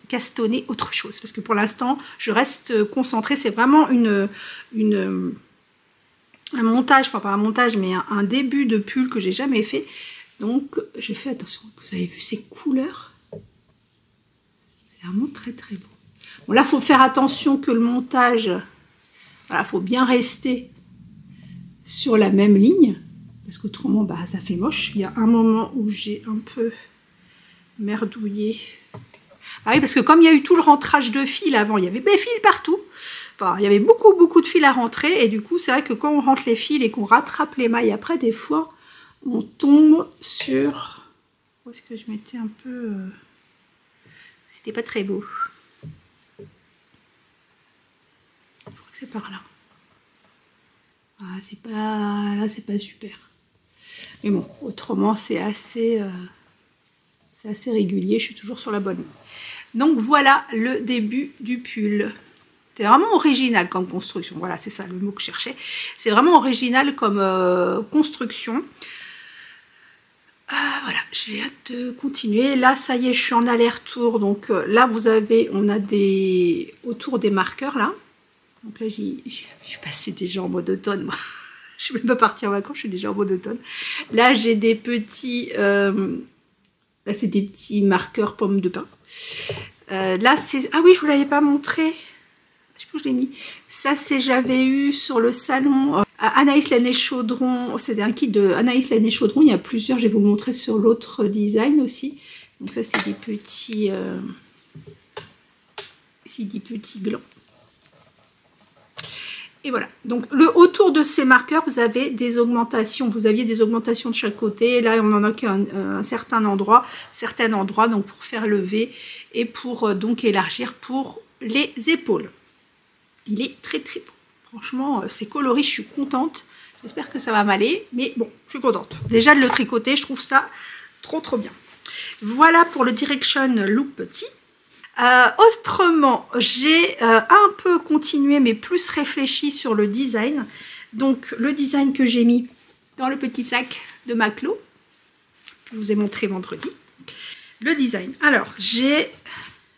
castonner autre chose. Parce que pour l'instant, je reste concentrée. C'est vraiment un montage, enfin pas un montage, mais un début de pull que j'ai jamais fait. Donc, j'ai fait attention. Vous avez vu ces couleurs? C'est vraiment très très beau. Bon, là, il faut faire attention que le montage... Voilà, il faut bien rester sur la même ligne, parce qu'autrement, bah, ça fait moche. Il y a un moment où j'ai un peu merdouillé. Ah oui, parce que comme il y a eu tout le rentrage de fils avant, il y avait des fils partout. Enfin, il y avait beaucoup de fils à rentrer, et du coup, c'est vrai que quand on rentre les fils et qu'on rattrape les mailles après, des fois, on tombe sur... Où est-ce que je mettais un peu... C'était pas très beau. C'est par là. Ah, c'est pas super. Mais bon, autrement, c'est assez régulier. Je suis toujours sur la bonne ligne. Donc voilà le début du pull. C'est vraiment original comme construction. Voilà, c'est ça le mot que je cherchais. C'est vraiment original comme construction. Voilà, j'ai hâte de continuer. Là, ça y est, je suis en aller-retour. Donc là, on a autour des marqueurs là. Donc là, je suis passée déjà en mode automne, moi. Je ne suis même pas partie en vacances, je suis déjà en mode automne. Là, j'ai des petits... là, c'est des petits marqueurs pommes de pin. Là, c'est... Ah oui, je ne vous l'avais pas montré. Je sais plus où je l'ai mis. Ça, j'avais eu sur le salon Anaïs Laîné Chaudron. C'était un kit de Anaïs Laîné Chaudron. Il y a plusieurs. Je vais vous le montrer sur l'autre design aussi. Donc ça, c'est des petits... c'est des petits glands. Et voilà, donc autour de ces marqueurs, vous avez des augmentations. Vous aviez des augmentations de chaque côté. Là, on en a qu'à un certain endroit, donc pour faire lever et pour donc élargir pour les épaules. Il est très très beau. Franchement, c'est coloré, je suis contente. J'espère que ça va m'aller, mais bon, je suis contente. Déjà de le tricoter, je trouve ça trop trop bien. Voilà pour le Direction Look Petit. Autrement, j'ai un peu continué mais plus réfléchi sur le design. Donc le design que j'ai mis dans le petit sac de Maclo, je vous ai montré vendredi. Le design. Alors j'ai...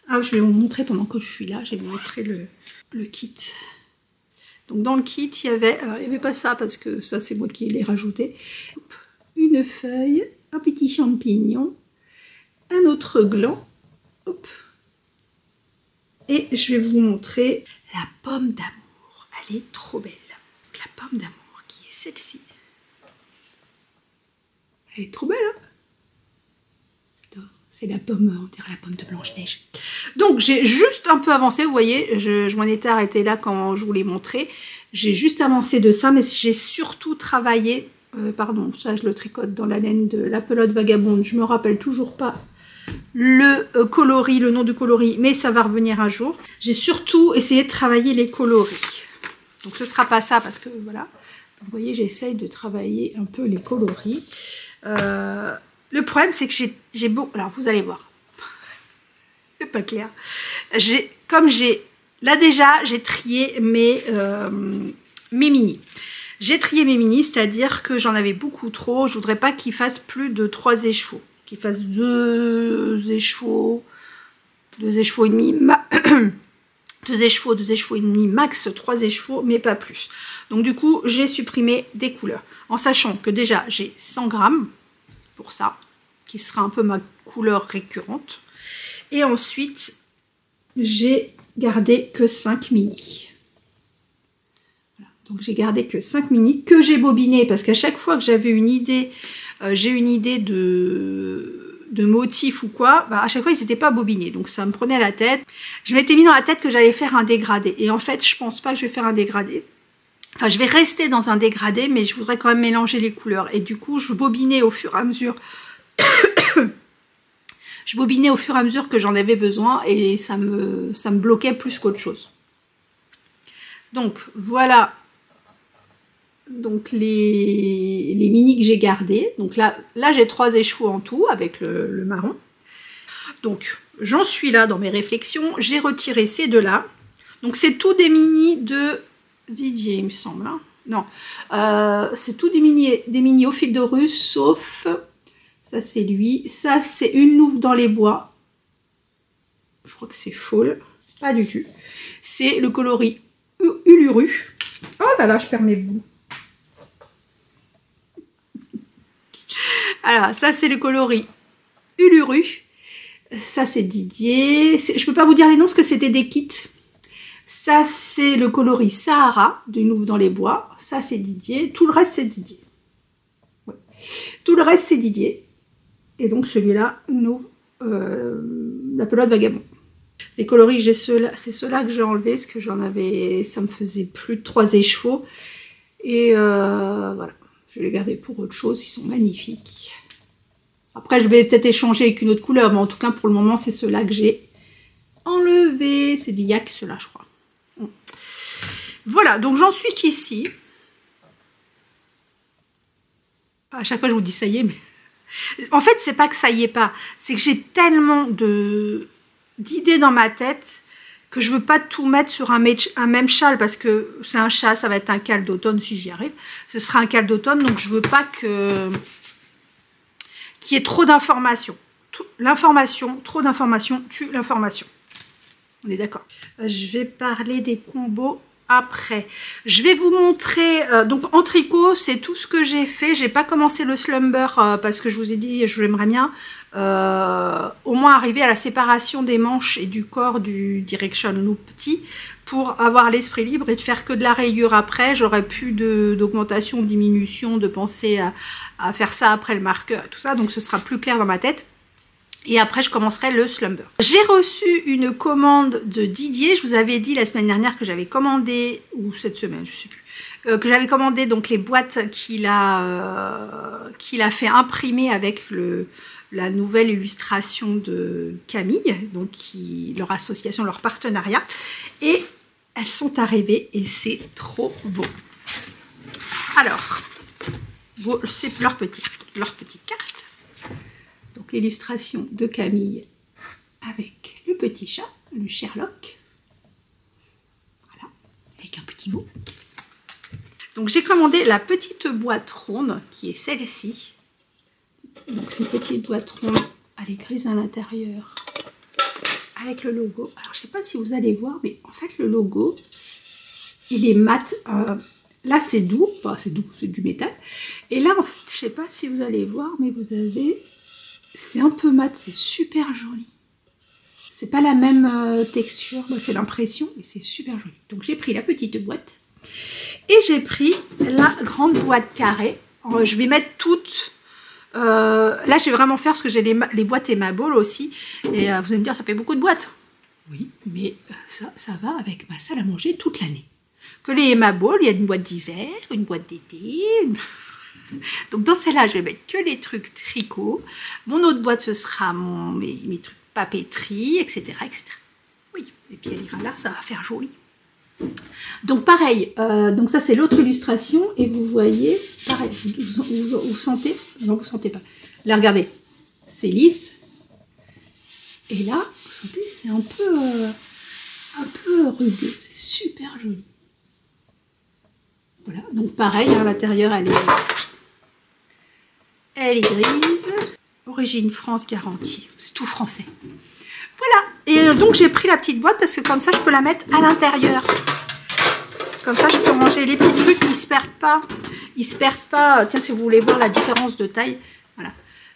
Ah, je vais vous montrer pendant que je suis là, je vais vous montrer le kit. Donc dans le kit, il y avait... Alors il n'y avait pas ça parce que ça c'est moi qui l'ai rajouté. Une feuille, un petit champignon, un autre gland. Hop. Et je vais vous montrer la pomme d'amour. Elle est trop belle. La pomme d'amour qui est celle-ci. Elle est trop belle, hein? C'est la pomme, on dirait la pomme de Blanche-Neige. Donc j'ai juste un peu avancé, vous voyez, je m'en étais arrêtée là quand je vous l'ai montré. J'ai juste avancé de ça, mais j'ai surtout travaillé, pardon, ça je le tricote dans la laine de la pelote vagabonde. Je me rappelle toujours pas le coloris, le nom du coloris, mais ça va revenir un jour. J'ai surtout essayé de travailler les coloris. Donc ce sera pas ça parce que voilà. Donc, vous voyez, j'essaye de travailler un peu les coloris. Le problème c'est que j'ai beau... Alors vous allez voir. C'est pas clair. Là déjà, j'ai trié mes mini. J'ai trié mes mini, c'est-à-dire que j'en avais beaucoup trop. Je voudrais pas qu'ils fassent plus de 3 écheveaux. Qu'il fasse 2 écheveaux et demi, 2 écheveaux et demi, max 3 écheveaux, mais pas plus. Donc du coup, j'ai supprimé des couleurs, en sachant que déjà, j'ai 100 grammes pour ça, qui sera un peu ma couleur récurrente. Et ensuite, j'ai gardé que 5 mini. Voilà. Donc j'ai gardé que 5 mini, que j'ai bobiné, parce qu'à chaque fois que j'avais une idée... j'ai une idée de motif ou quoi, bah à chaque fois ils n'étaient pas bobinés, donc ça me prenait la tête. Je m'étais mis dans la tête que j'allais faire un dégradé, et en fait je pense pas que je vais faire un dégradé. Enfin je vais rester dans un dégradé, mais je voudrais quand même mélanger les couleurs, et du coup je bobinais au fur et à mesure. Je bobinais au fur et à mesure que j'en avais besoin, et ça me bloquait plus qu'autre chose. Donc voilà. Donc les mini que j'ai gardés. Donc là j'ai 3 écheveaux en tout avec le marron. Donc j'en suis là dans mes réflexions. J'ai retiré ces deux là. Donc c'est tout des mini de Didier, il me semble. Hein. Non, c'est tout des mini au fil de russe, sauf ça c'est lui. Ça c'est une louve dans les bois. Je crois que c'est Fall. Pas du tout. C'est le coloris Uluru. Oh là là, je perds mes bouts. Alors, ça, c'est le coloris Uluru. Ça, c'est Didier. Je peux pas vous dire les noms parce que c'était des kits. Ça, c'est le coloris Sahara, d'une louve dans les bois. Ça, c'est Didier. Tout le reste, c'est Didier. Ouais. Tout le reste, c'est Didier. Et donc, celui-là, la pelote vagabond. Les coloris, j'ai ceux-là. C'est ceux-là que j'ai enlevés parce que j'en avais... Ça me faisait plus de 3 écheveaux. Et voilà. Je vais les garder pour autre chose, ils sont magnifiques. Après, je vais peut-être échanger avec une autre couleur, mais en tout cas, pour le moment, c'est ceux-là que j'ai enlevés. C'est des Yak, ceux-là, je crois. Voilà, donc j'en suis qu'ici. À chaque fois je vous dis ça y est, mais en fait c'est pas que ça y est pas, c'est que j'ai tellement d'idées dans ma tête que je veux pas tout mettre sur un même châle, parce que c'est un châle, ça va être un cal d'automne si j'y arrive, ce sera un cal d'automne, donc je veux pas qu'il y ait trop d'informations. Trop d'informations tue l'information. On est d'accord. Je vais parler des combos après. Je vais vous montrer, donc en tricot, c'est tout ce que j'ai fait. J'ai pas commencé le slumber parce que je vous ai dit, j'aimerais bien au moins arriver à la séparation des manches et du corps du direction loop petit pour avoir l'esprit libre et de faire que de la rayure après. J'aurais plus d'augmentation, diminution, de penser à faire ça après le marqueur et tout ça, donc ce sera plus clair dans ma tête. Et après, je commencerai le slumber. J'ai reçu une commande de Didier. Je vous avais dit la semaine dernière que j'avais commandé, ou cette semaine, je sais plus, que j'avais commandé donc les boîtes qu'il a fait imprimer avec la nouvelle illustration de Camille, donc leur association, leur partenariat. Et elles sont arrivées et c'est trop beau. Alors, c'est leur petite carte. Donc l'illustration de Camille avec le petit chat, le Sherlock. Voilà, avec un petit mot. Donc j'ai commandé la petite boîte ronde qui est celle-ci. Donc c'est une petite boîte ronde, elle est grise à l'intérieur avec le logo. Alors je ne sais pas si vous allez voir, mais en fait le logo, il est mat. Là c'est doux, enfin c'est doux, c'est du métal. Et là en fait, je ne sais pas si vous allez voir, mais vous avez... C'est un peu mat, c'est super joli. C'est pas la même texture, c'est l'impression, mais c'est super joli. Donc j'ai pris la petite boîte et j'ai pris la grande boîte carrée. Je vais mettre toutes. Là, je vais vraiment faire ce que j'ai les boîtes et ma bowl aussi. Et vous allez me dire, ça fait beaucoup de boîtes. Oui, mais ça va avec ma salle à manger toute l'année. Que les Emma Ball, il y a une boîte d'hiver, une boîte d'été. Donc dans celle-là, je vais mettre que les trucs tricot. Mon autre boîte, ce sera mes trucs papeterie, etc., etc. Oui, et puis elle ira là, ça va faire joli. Donc pareil, donc ça c'est l'autre illustration et vous voyez, pareil, vous sentez, non vous sentez pas. Là regardez, c'est lisse. Et là, vous sentez, c'est un peu rugueux, c'est super joli. Voilà, donc pareil, à l'intérieur elle est grise. Origine France garantie, c'est tout français. Voilà, et donc j'ai pris la petite boîte parce que comme ça je peux la mettre à l'intérieur. Comme ça je peux ranger les petits trucs, ils se perdent pas. Ils se perdent pas, tiens si vous voulez voir la différence de taille, voilà.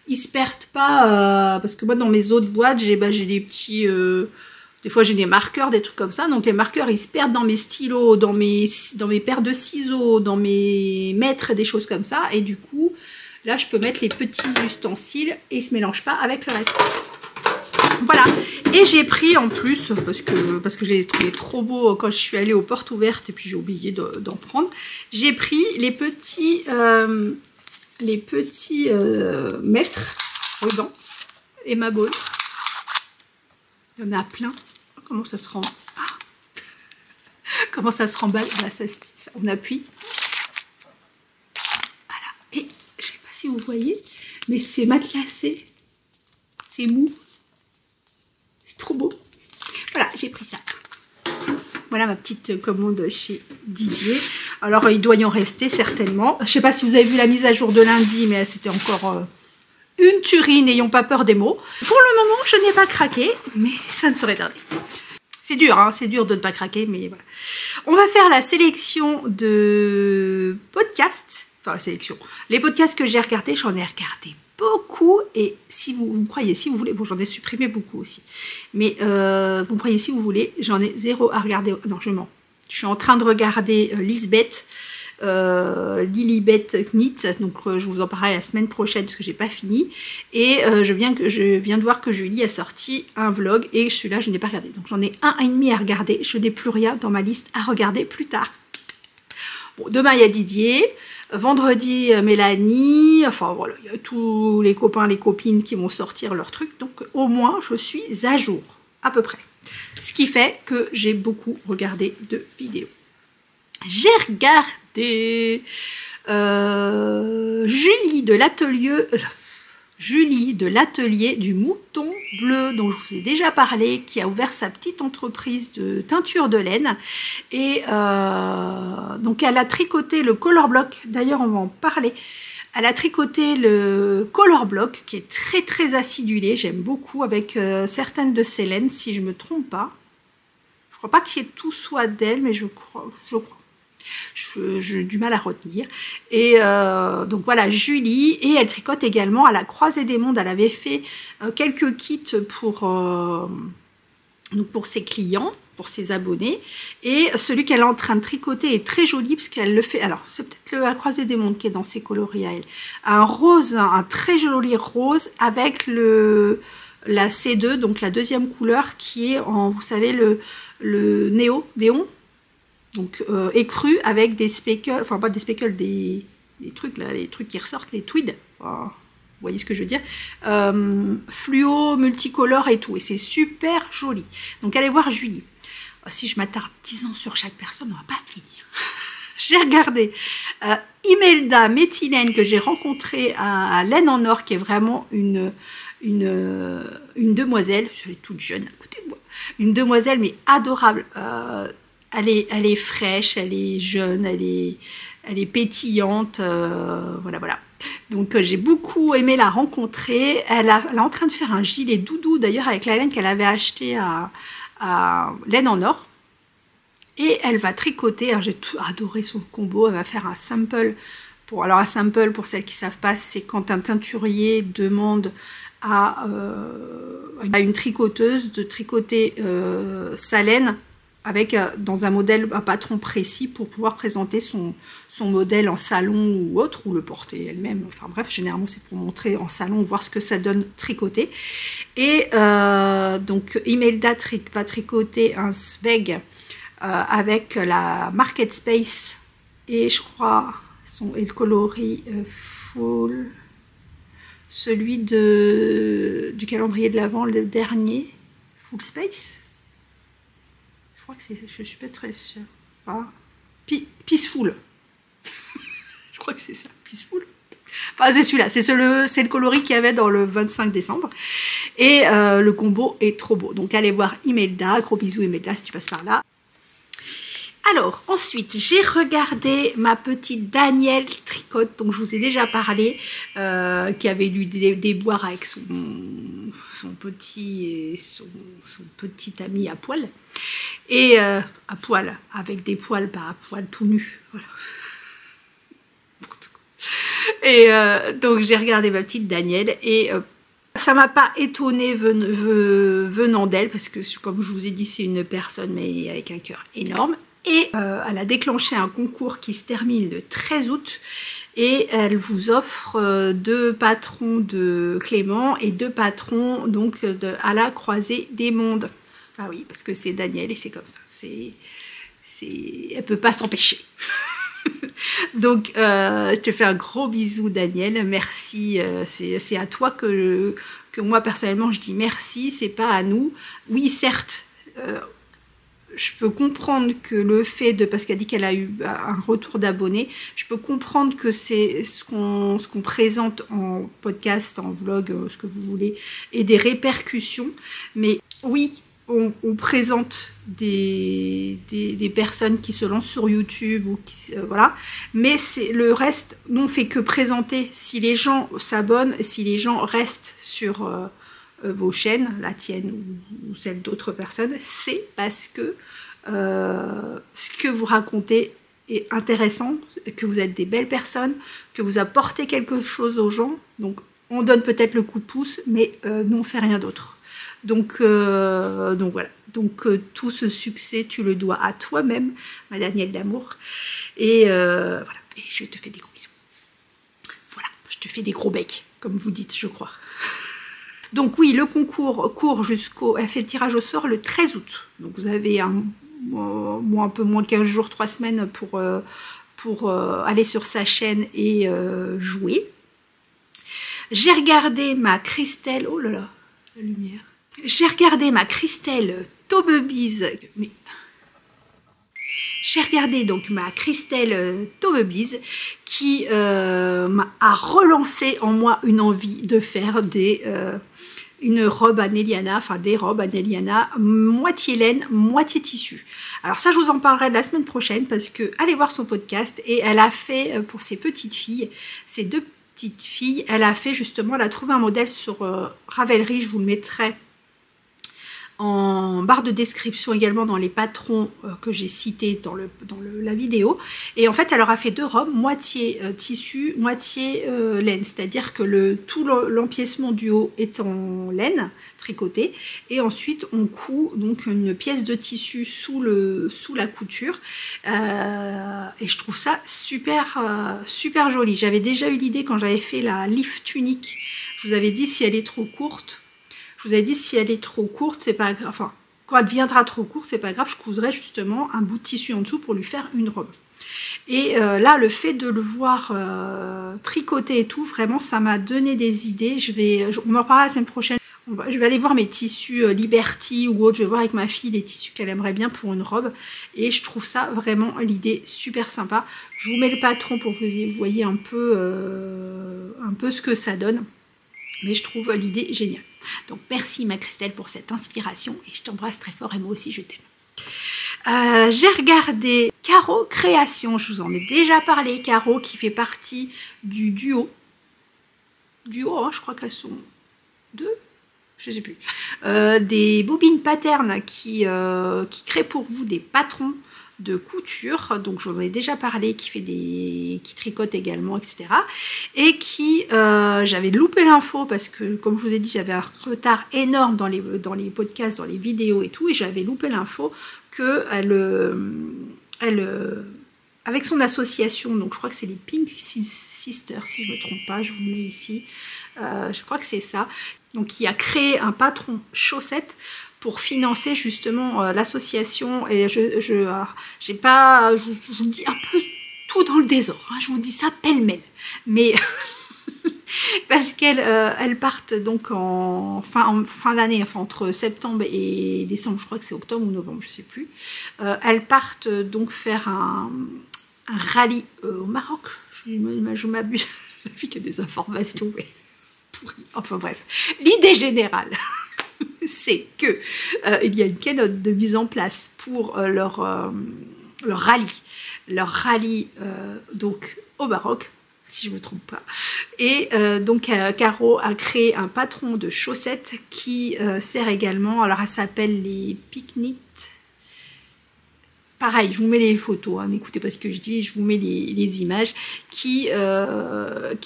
Ils se perdent pas, parce que moi dans mes autres boîtes, j'ai des petits... des fois j'ai des marqueurs, des trucs comme ça, donc les marqueurs ils se perdent dans mes stylos, dans mes paires de ciseaux, dans mes mètres, des choses comme ça, et du coup, là je peux mettre les petits ustensiles et ils se mélangent pas avec le reste. Voilà, et j'ai pris en plus, parce que je les ai trouvés trop beaux quand je suis allée aux portes ouvertes et puis j'ai oublié d'en prendre, j'ai pris les petits mètres, dedans, et ma boule. Il y en a plein. Comment ça se rend? Comment ça se remballe? Là, on appuie. Voilà. Et je sais pas si vous voyez, mais c'est matelassé. C'est mou. C'est trop beau. Voilà, j'ai pris ça. Voilà ma petite commande chez Didier. Alors, il doit y en rester certainement. Je sais pas si vous avez vu la mise à jour de lundi, mais c'était encore... une tuerie, n'ayons pas peur des mots. Pour le moment, je n'ai pas craqué, mais ça ne saurait tarder. C'est dur, hein, c'est dur de ne pas craquer, mais voilà. On va faire la sélection de podcasts. Enfin, la sélection. Les podcasts que j'ai regardés, j'en ai regardé beaucoup. Et si vous me croyez, si vous voulez, bon, j'en ai supprimé beaucoup aussi. Mais vous me croyez, si vous voulez, j'en ai zéro à regarder. Non, je mens. Je suis en train de regarder Lisbeth. Lilibet Knit, donc je vous en parlerai la semaine prochaine parce que j'ai pas fini, et je viens de voir que Julie a sorti un vlog et celui-là je n'ai pas regardé, donc j'en ai un et demi à regarder, je n'ai plus rien dans ma liste à regarder plus tard. Bon, demain il y a Didier, vendredi Mélanie, enfin voilà, il y a tous les copains, les copines qui vont sortir leurs trucs, donc au moins je suis à jour, à peu près, ce qui fait que j'ai beaucoup regardé de vidéos. J'ai regardé Julie de l'atelier du Mouton Bleu, dont je vous ai déjà parlé, qui a ouvert sa petite entreprise de teinture de laine. Et donc elle a tricoté le color block, d'ailleurs on va en parler. Elle a tricoté le color block qui est très très acidulé, j'aime beaucoup, avec certaines de ses laines, si je me trompe pas. Je crois pas qu'il y ait tout soit d'elle, mais je crois. J'ai du mal à retenir. Et donc voilà, Julie, et elle tricote également à la Croisée des Mondes. Elle avait fait quelques kits pour ses clients, pour ses abonnés, et celui qu'elle est en train de tricoter est très joli parce qu'elle le fait, alors c'est peut-être la Croisée des Mondes qui est dans ses coloris à elle, un rose, un très joli rose avec la C2, donc la deuxième couleur qui est en, vous savez, le néon, donc écru avec des speckles, enfin pas des speckles, des trucs là, les trucs qui ressortent, les tweeds, vous voyez ce que je veux dire, fluo, multicolore et tout, et c'est super joli. Donc allez voir Julie. Si je m'attarde 10 ans sur chaque personne, on va pas finir. J'ai regardé Imelda Métilène que j'ai rencontrée à Laine en Or, qui est vraiment une demoiselle, je suis toute jeune à côté de moi, une demoiselle mais adorable. Elle est fraîche, elle est jeune, elle est pétillante, voilà. Donc j'ai beaucoup aimé la rencontrer. Elle est en train de faire un gilet doudou, d'ailleurs avec la laine qu'elle avait acheté à Laine en Or. Et elle va tricoter, j'ai adoré son combo, elle va faire un sample. Alors un sample, pour celles qui ne savent pas, c'est quand un teinturier demande à une tricoteuse de tricoter sa laine avec dans un modèle, un patron précis pour pouvoir présenter son modèle en salon ou autre, ou le porter elle-même. Enfin bref, généralement c'est pour montrer en salon, voir ce que ça donne tricoter. Et donc Imelda va tricoter un sveg avec la Market Space et je crois et le coloris full, celui du calendrier de l'Avent, le dernier, Full Space. Je crois que c'est, je suis pas très sûre. Peaceful. Je crois que c'est ça, Peaceful. Enfin, c'est celui-là, c'est le coloris qu'il y avait dans le 25 décembre. Et le combo est trop beau. Donc allez voir Imelda, gros bisous Imelda si tu passes par là. Alors, ensuite, j'ai regardé ma petite Danielle Tricotte, dont je vous ai déjà parlé, qui avait dû déboire avec son petit ami à poil. Et à poil, avec des poils par à poil tout nu. Voilà. Et donc, j'ai regardé ma petite Danielle et ça m'a pas étonnée venant d'elle, parce que comme je vous ai dit, c'est une personne mais avec un cœur énorme. Et elle a déclenché un concours qui se termine le 13 août et elle vous offre 2 patrons de Clément et 2 patrons donc à la Croisée des Mondes. Ah oui, parce que c'est Danielle et c'est comme ça. Elle peut pas s'empêcher. Donc je te fais un gros bisou Danielle, merci. C'est à toi que moi personnellement je dis merci, c'est pas à nous. Oui certes. Je peux comprendre que le fait de, parce qu'elle dit qu'elle a eu un retour d'abonnés, je peux comprendre que c'est ce qu'on présente en podcast, en vlog, ce que vous voulez, et des répercussions. Mais oui, on présente des personnes qui se lancent sur YouTube, ou qui, voilà. Mais le reste, nous on fait que présenter. Si les gens s'abonnent, si les gens restent sur vos chaînes, la tienne ou celle d'autres personnes, c'est parce que ce que vous racontez est intéressant, que vous êtes des belles personnes, que vous apportez quelque chose aux gens. Donc on donne peut-être le coup de pouce, mais nous on fait rien d'autre. Donc voilà. Donc tout ce succès, tu le dois à toi-même, ma Danielle d'amour. Et voilà. Et je te fais des gros bisous. Voilà. Je te fais des gros becs, comme vous dites, je crois. Donc oui, le concours court elle fait le tirage au sort le 13 août. Donc vous avez un peu moins de 15 jours, 3 semaines pour aller sur sa chaîne et jouer. J'ai regardé ma Christelle, oh là là, la lumière. J'ai regardé ma Christelle Taubebise, mais J'ai regardé donc ma Christelle Tomebliz qui a relancé en moi une envie de faire une robe à Néliana, enfin des robes à Néliana, moitié laine, moitié tissu. Alors ça, je vous en parlerai la semaine prochaine parce que allez voir son podcast et elle a fait pour ses petites filles, ces deux petites filles, elle a fait justement, elle a trouvé un modèle sur Ravelry, je vous le mettrai en barre de description également dans les patrons que j'ai cités dans la vidéo. Et en fait, elle leur a fait deux robes, moitié tissu, moitié laine. C'est-à-dire que tout l'empiècement du haut est en laine tricotée. Et ensuite, on coud donc une pièce de tissu sous la couture. Et je trouve ça super joli. J'avais déjà eu l'idée quand j'avais fait la leaf tunique. Je vous avais dit si elle est trop courte. Je vous avais dit si elle est trop courte, c'est pas grave. Enfin, quand elle deviendra trop courte, c'est pas grave. Je couserai justement un bout de tissu en dessous pour lui faire une robe. Et là, le fait de le voir tricoter et tout, vraiment, ça m'a donné des idées. On en parlera la semaine prochaine. Je vais aller voir mes tissus Liberty ou autre. Je vais voir avec ma fille les tissus qu'elle aimerait bien pour une robe. Et je trouve ça vraiment l'idée super sympa. Je vous mets le patron pour que vous voyez un peu ce que ça donne. Mais je trouve l'idée géniale. Donc merci ma Christelle pour cette inspiration et je t'embrasse très fort et moi aussi je t'aime. J'ai regardé Caro Création, je vous en ai déjà parlé. Caro qui fait partie du duo, hein, je crois qu'elles sont deux, je sais plus, des bobines patterns qui créent pour vous des patrons de couture, donc je vous en ai déjà parlé, qui tricote également, etc. Et qui, j'avais loupé l'info parce que, comme je vous ai dit, j'avais un retard énorme dans les podcasts, dans les vidéos et tout, et j'avais loupé l'info que avec son association, donc je crois que c'est les Pink Sisters, si je ne me trompe pas, je vous le mets ici, je crois que c'est ça, donc qui a créé un patron chaussettes pour financer justement l'association. Et je vous dis un peu tout dans le désordre, hein, je vous dis ça pêle-mêle, mais parce qu'elles partent donc en fin d'année, enfin entre septembre et décembre, je crois que c'est octobre ou novembre, je sais plus, elles partent donc faire un rallye au Maroc. Je m'abuse, la fille qui a des informations mais pourries. Enfin bref, l'idée générale c'est que il y a une keynote de mise en place pour leur rallye donc au Maroc, si je ne me trompe pas. Et donc Caro a créé un patron de chaussettes qui sert également, alors elle s'appelle les Picnic. Pareil, je vous mets les photos, hein, n'écoutez pas ce que je dis, je vous mets les images qui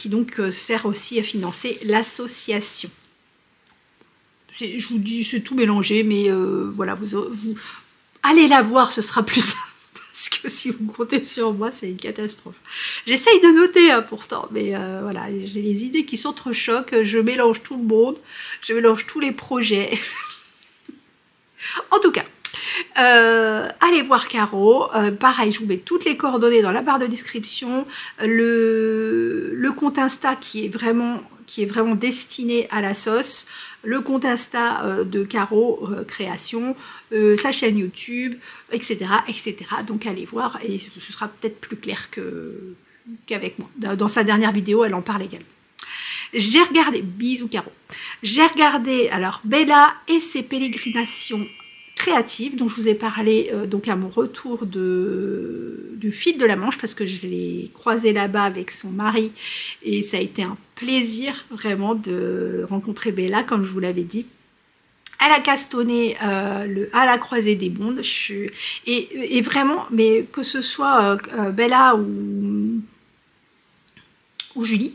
donc sert aussi à financer l'association. Je vous dis, c'est tout mélangé, mais voilà, vous allez la voir, ce sera plus simple, parce que si vous comptez sur moi, c'est une catastrophe. J'essaye de noter, hein, pourtant, mais voilà, j'ai les idées qui s'entrechoquent, je mélange tout le monde, je mélange tous les projets. En tout cas, allez voir Caro, pareil, je vous mets toutes les coordonnées dans la barre de description, le compte Insta qui est vraiment destiné à la sauce, le compte Insta de Caro Création, sa chaîne YouTube, etc., etc. Donc allez voir et ce sera peut-être plus clair qu'avec moi. Dans sa dernière vidéo, elle en parle également. J'ai regardé, bisous Caro, j'ai regardé alors Bella et ses pérégrinations créatives, dont je vous ai parlé donc à mon retour du fil de la Manche, parce que je l'ai croisé là-bas avec son mari et ça a été un plaisir vraiment de rencontrer Bella, comme je vous l'avais dit. Elle a castonné à la croisée des mondes, et vraiment, mais que ce soit Bella ou Julie,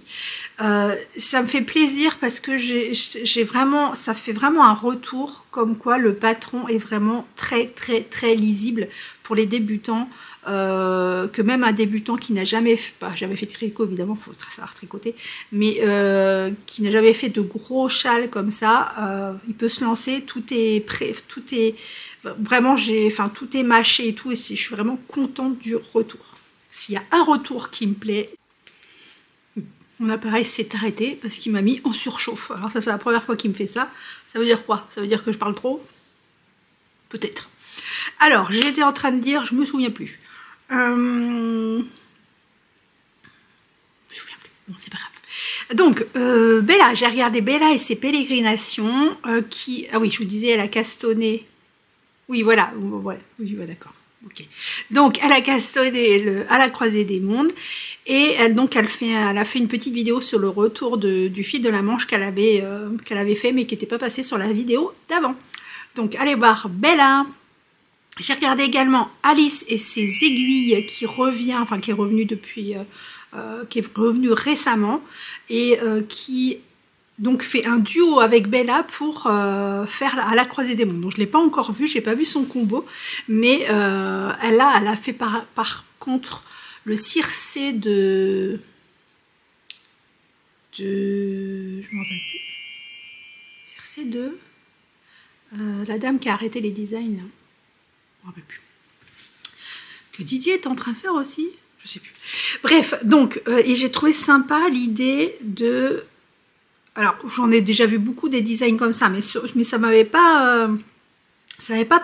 ça me fait plaisir parce que ça fait vraiment un retour comme quoi le patron est vraiment très lisible pour les débutants, que même un débutant qui n'a jamais fait de tricot, évidemment, il faut savoir tricoter, mais qui n'a jamais fait de gros châles comme ça, il peut se lancer, tout est vraiment, tout est mâché et tout, et je suis vraiment contente du retour. S'il y a un retour qui me plaît, mon appareil s'est arrêté parce qu'il m'a mis en surchauffe. Alors ça, c'est la première fois qu'il me fait ça. Ça veut dire quoi? Ça veut dire que je parle trop? Peut-être. Alors, j'étais en train de dire, je me souviens plus. Je me souviens plus. Bon, c'est pas grave. Donc, Bella, j'ai regardé Bella et ses pérégrinations, ah oui, je vous disais, elle a castonné. Oui, voilà, ouais, oui, ouais, d'accord. Ok. Donc, elle a castonné à la croisée des mondes, et elle a fait une petite vidéo sur le retour du fil de la Manche qu'elle avait fait, mais qui n'était pas passé sur la vidéo d'avant. Donc, allez voir Bella. J'ai regardé également Alice et ses aiguilles qui est revenu depuis... qui est revenu récemment et qui donc fait un duo avec Bella pour faire à la croisée des mondes. Donc je l'ai pas encore vu, j'ai pas vu son combo, mais elle a fait par contre le Circé de je me rappelle plus. Circé de la dame qui a arrêté les designs. Je me rappelle plus. Que Didier est en train de faire aussi. Je sais plus. Bref, donc, et j'ai trouvé sympa l'idée de... Alors, j'en ai déjà vu beaucoup des designs comme ça, mais ça m'avait pas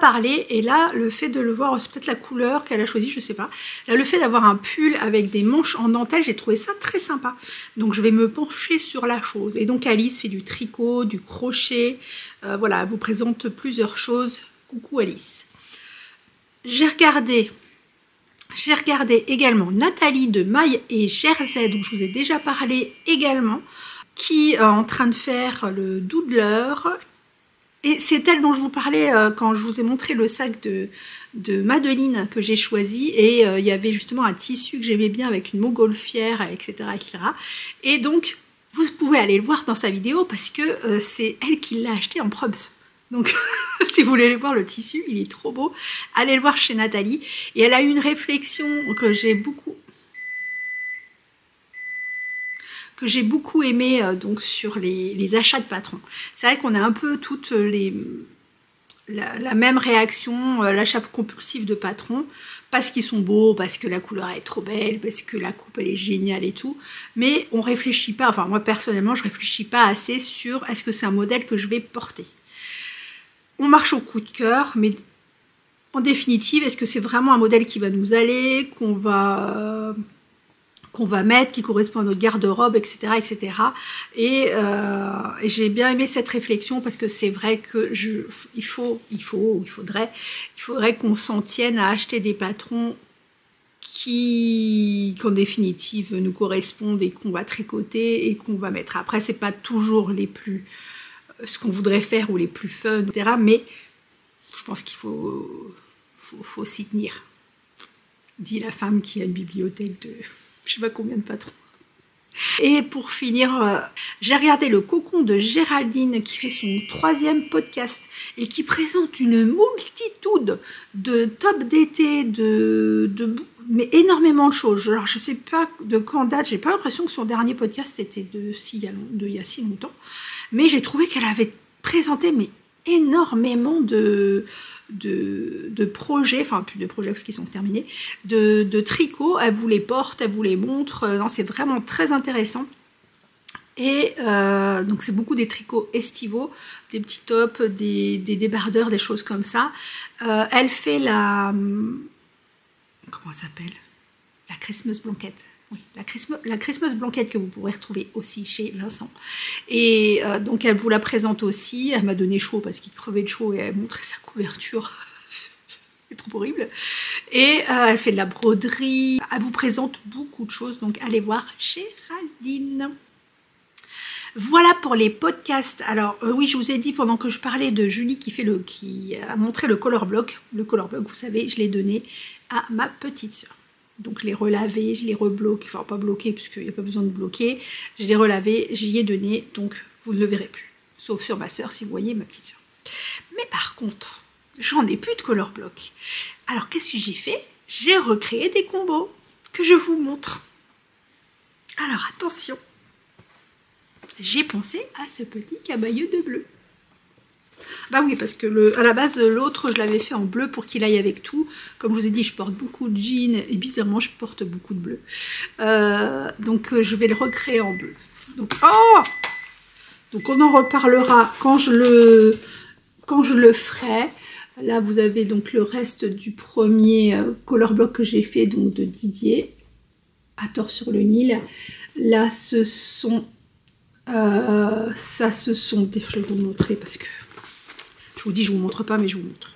parlé. Et là, le fait de le voir, c'est peut-être la couleur qu'elle a choisie, je sais pas. Là, le fait d'avoir un pull avec des manches en dentelle, j'ai trouvé ça très sympa. Donc, je vais me pencher sur la chose. Et donc, Alice fait du tricot, du crochet. Voilà, elle vous présente plusieurs choses. Coucou Alice. J'ai regardé également Nathalie de Maille et Jersey, dont je vous ai déjà parlé également, qui est en train de faire le doodler. Et c'est elle dont je vous parlais quand je vous ai montré le sac de Madeline que j'ai choisi. Et il y avait justement un tissu que j'aimais bien avec une montgolfière, etc., etc. Et donc, vous pouvez aller le voir dans sa vidéo parce que c'est elle qui l'a acheté en probs. Donc, si vous voulez aller voir le tissu, il est trop beau. Allez le voir chez Nathalie. Et elle a eu une réflexion que j'ai beaucoup aimée donc sur les achats de patrons. C'est vrai qu'on a un peu toutes la même réaction, l'achat compulsif de patrons, parce qu'ils sont beaux, parce que la couleur est trop belle, parce que la coupe elle est géniale et tout. Mais on réfléchit pas, enfin moi personnellement je réfléchis pas assez sur est-ce que c'est un modèle que je vais porter. On marche au coup de cœur, mais en définitive, est-ce que c'est vraiment un modèle qui va nous aller, qu'on va mettre, qui correspond à notre garde-robe, etc., etc. Et j'ai bien aimé cette réflexion parce que c'est vrai que il faudrait qu'on s'en tienne à acheter des patrons qui, qu'en définitive, nous correspondent et qu'on va tricoter et qu'on va mettre. Après, c'est pas toujours ce qu'on voudrait faire ou les plus fun, etc. Mais je pense qu'il faut s'y tenir. Dit la femme qui a une bibliothèque de je sais pas combien de patrons. Et pour finir, j'ai regardé le cocon de Géraldine qui fait son 3e podcast et qui présente une multitude de tops d'été, mais énormément de choses. Alors je sais pas de quand date, j'ai pas l'impression que son dernier podcast était il y a si longtemps, mais j'ai trouvé qu'elle avait présenté mais énormément de projets, enfin plus de projets parce qu'ils sont terminés, de tricot. Elle vous les porte, elle vous les montre. Non, c'est vraiment très intéressant. Et donc c'est beaucoup des tricots estivaux, des petits tops, des débardeurs, des choses comme ça. Elle fait comment ça s'appelle? La Christmas blanket. Oui, la Christmas blanket que vous pourrez retrouver aussi chez Vincent. Et donc elle vous la présente aussi. Elle m'a donné chaud parce qu'il crevait de chaud et elle montrait sa couverture. C'est trop horrible. Et elle fait de la broderie. Elle vous présente beaucoup de choses. Donc allez voir Géraldine. Voilà pour les podcasts. Alors oui, je vous ai dit pendant que je parlais de Julie qui a montré le color block. Le color block, vous savez, je l'ai donné à ma petite sœur. Donc je l'ai relavé, je l'ai rebloqué, enfin pas bloqué parce qu'il n'y a pas besoin de bloquer. Je l'ai relavé, j'y ai donné, donc vous ne le verrez plus. Sauf sur ma sœur, si vous voyez ma petite sœur. Mais par contre, j'en ai plus de color block. Alors qu'est-ce que j'ai fait? J'ai recréé des combos que je vous montre. Alors attention, j'ai pensé à ce petit cabayeux de bleu. Bah oui, parce que à la base, l'autre, je l'avais fait en bleu pour qu'il aille avec tout. Comme je vous ai dit, je porte beaucoup de jeans et bizarrement, je porte beaucoup de bleu. Donc, je vais le recréer en bleu. Donc, donc on en reparlera quand je le ferai. Là, vous avez donc le reste du premier color block que j'ai fait, donc de Didier, à tort sur le Nil. Là, je vais vous montrer parce que je vous dis, je vous montre pas, mais je vous montre.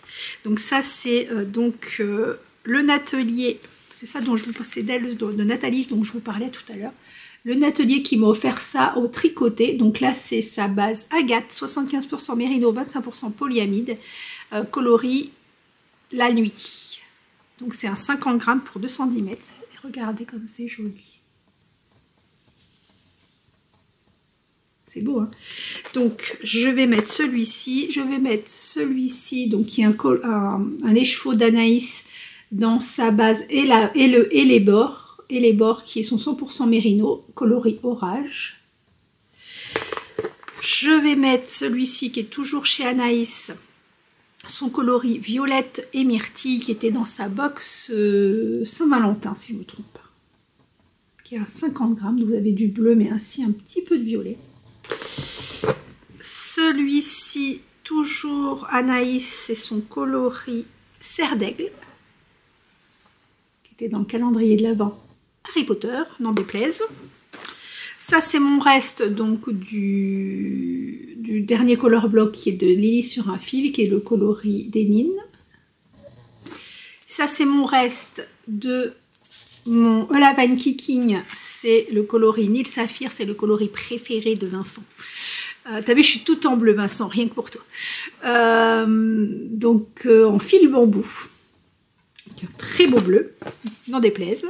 Donc ça, c'est le Natelier, c'est ça dont c'est d'elle, de Nathalie, dont je vous parlais tout à l'heure. Le Natelier qui m'a offert ça au tricoté. Donc là, c'est sa base agate, 75% mérino, 25% polyamide, coloris la nuit. Donc c'est un 50 grammes pour 210 mètres. Et regardez comme c'est joli. C'est beau, hein? Donc je vais mettre celui-ci. Je vais mettre celui-ci, donc qui est un écheveau d'Anaïs dans sa base et les bords. Et les bords qui sont 100% mérino, coloris orage. Je vais mettre celui-ci qui est toujours chez Anaïs, son coloris violette et myrtille qui était dans sa box Saint-Valentin, si je ne me trompe pas. Qui est à 50 grammes, vous avez du bleu mais ainsi un petit peu de violet. Celui-ci, toujours Anaïs, c'est son coloris cerf d'aigle, qui était dans le calendrier de l'Avent. Harry Potter, n'en déplaise. Ça, c'est mon reste donc du dernier color block qui est de Lily sur un fil, qui est le coloris d'Hénine. Ça, c'est mon reste de mon Olavan Kicking, c'est le coloris Nil Saphir, c'est le coloris préféré de Vincent. T'as vu, je suis toute en bleu, Vincent, rien que pour toi. En fil bambou. Un très beau bleu, n'en déplaise.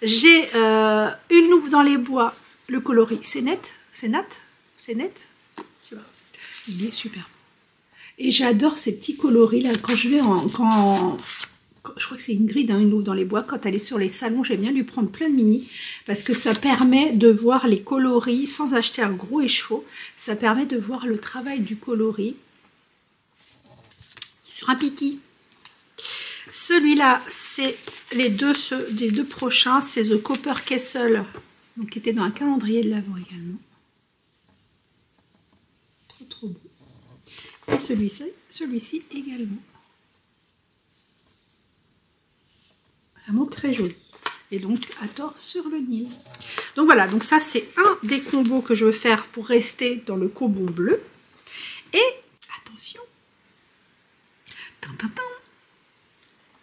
J'ai une louve dans les bois, le coloris c'est net, je sais pas. Il est super. Et j'adore ces petits coloris là. Quand je vais je crois que c'est Ingrid, hein, une louve dans les bois. Quand elle est sur les salons, j'aime bien lui prendre plein de mini parce que ça permet de voir les coloris sans acheter un gros écheveau. Ça permet de voir le travail du coloris sur un piti. Celui-là, c'est les deux prochains, c'est The Copper Castle, donc qui était dans un calendrier de l'Avent également. Trop beau. Et celui-ci également. Vraiment très joli. Et donc à tort sur le Nil. Donc voilà, donc ça c'est un des combos que je veux faire pour rester dans le combo bleu. Et attention,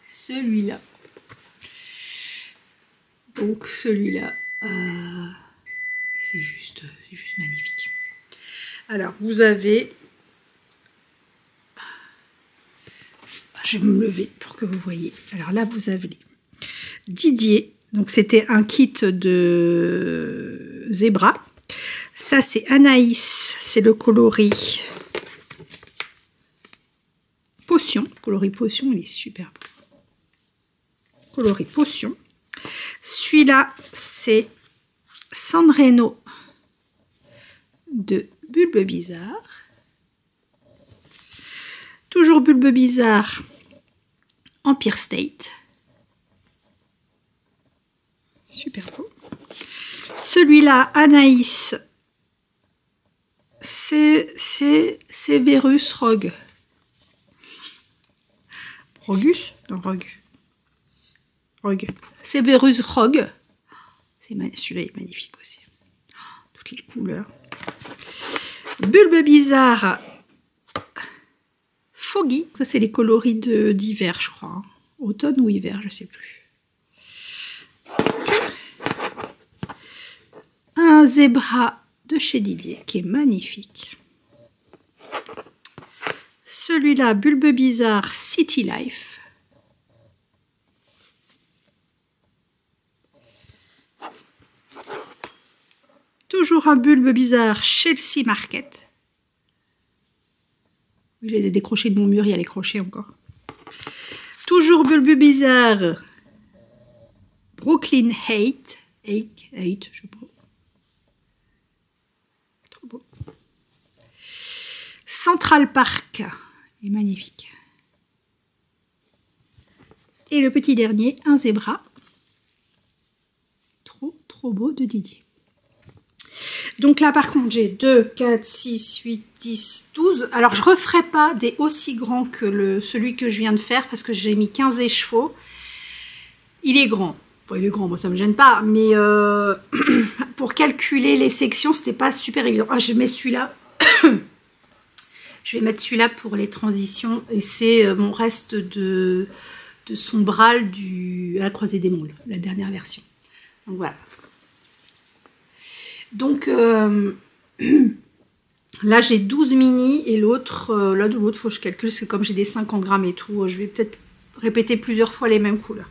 celui-là. Donc celui-là, c'est juste magnifique. Alors vous avez, je vais me lever pour que vous voyez. Alors là vous avez Didier, donc c'était un kit de zébra. Ça c'est Anaïs, c'est le coloris potion. Coloris potion, il est super beau. Coloris potion. Celui-là, c'est Sanreno de Bulbe Bizarre. Toujours Bulbe Bizarre, Empire State. Super beau. Celui-là, Anaïs, c'est Severus Rogue. Rogus? Non, Rogue. Rogue. Severus Rogue. Celui-là est magnifique aussi. Toutes les couleurs. Bulbe Bizarre. Foggy. Ça, c'est les coloris d'hiver, je crois. Automne ou hiver, je ne sais plus. Un zébra de chez Didier, qui est magnifique. Celui-là, Bulbe Bizarre City Life. Toujours un Bulbe Bizarre Chelsea Market. Je les ai décrochés de mon mur, il y a les crochets encore. Toujours Bulbe Bizarre Brooklyn 8, je sais pas. Trop beau. Central Park est magnifique. Et le petit dernier, un zébra. Trop beau de Didier. Donc là, par contre, j'ai 2, 4, 6, 8, 10, 12. Alors, je ne referai pas des aussi grands que celui que je viens de faire parce que j'ai mis 15 écheveaux. Il est grand. Bon, il est grand, moi, ça ne me gêne pas. Mais pour calculer les sections, c'était pas super évident. Ah, je mets celui-là. Je vais mettre celui-là pour les transitions. Et c'est mon reste de Sombral à la croisée des mondes, la dernière version. Donc, voilà. Donc, là, j'ai 12 mini et l'autre, là, de l'autre, il faut que je calcule, parce que comme j'ai des 50 grammes et tout, je vais peut-être répéter plusieurs fois les mêmes couleurs.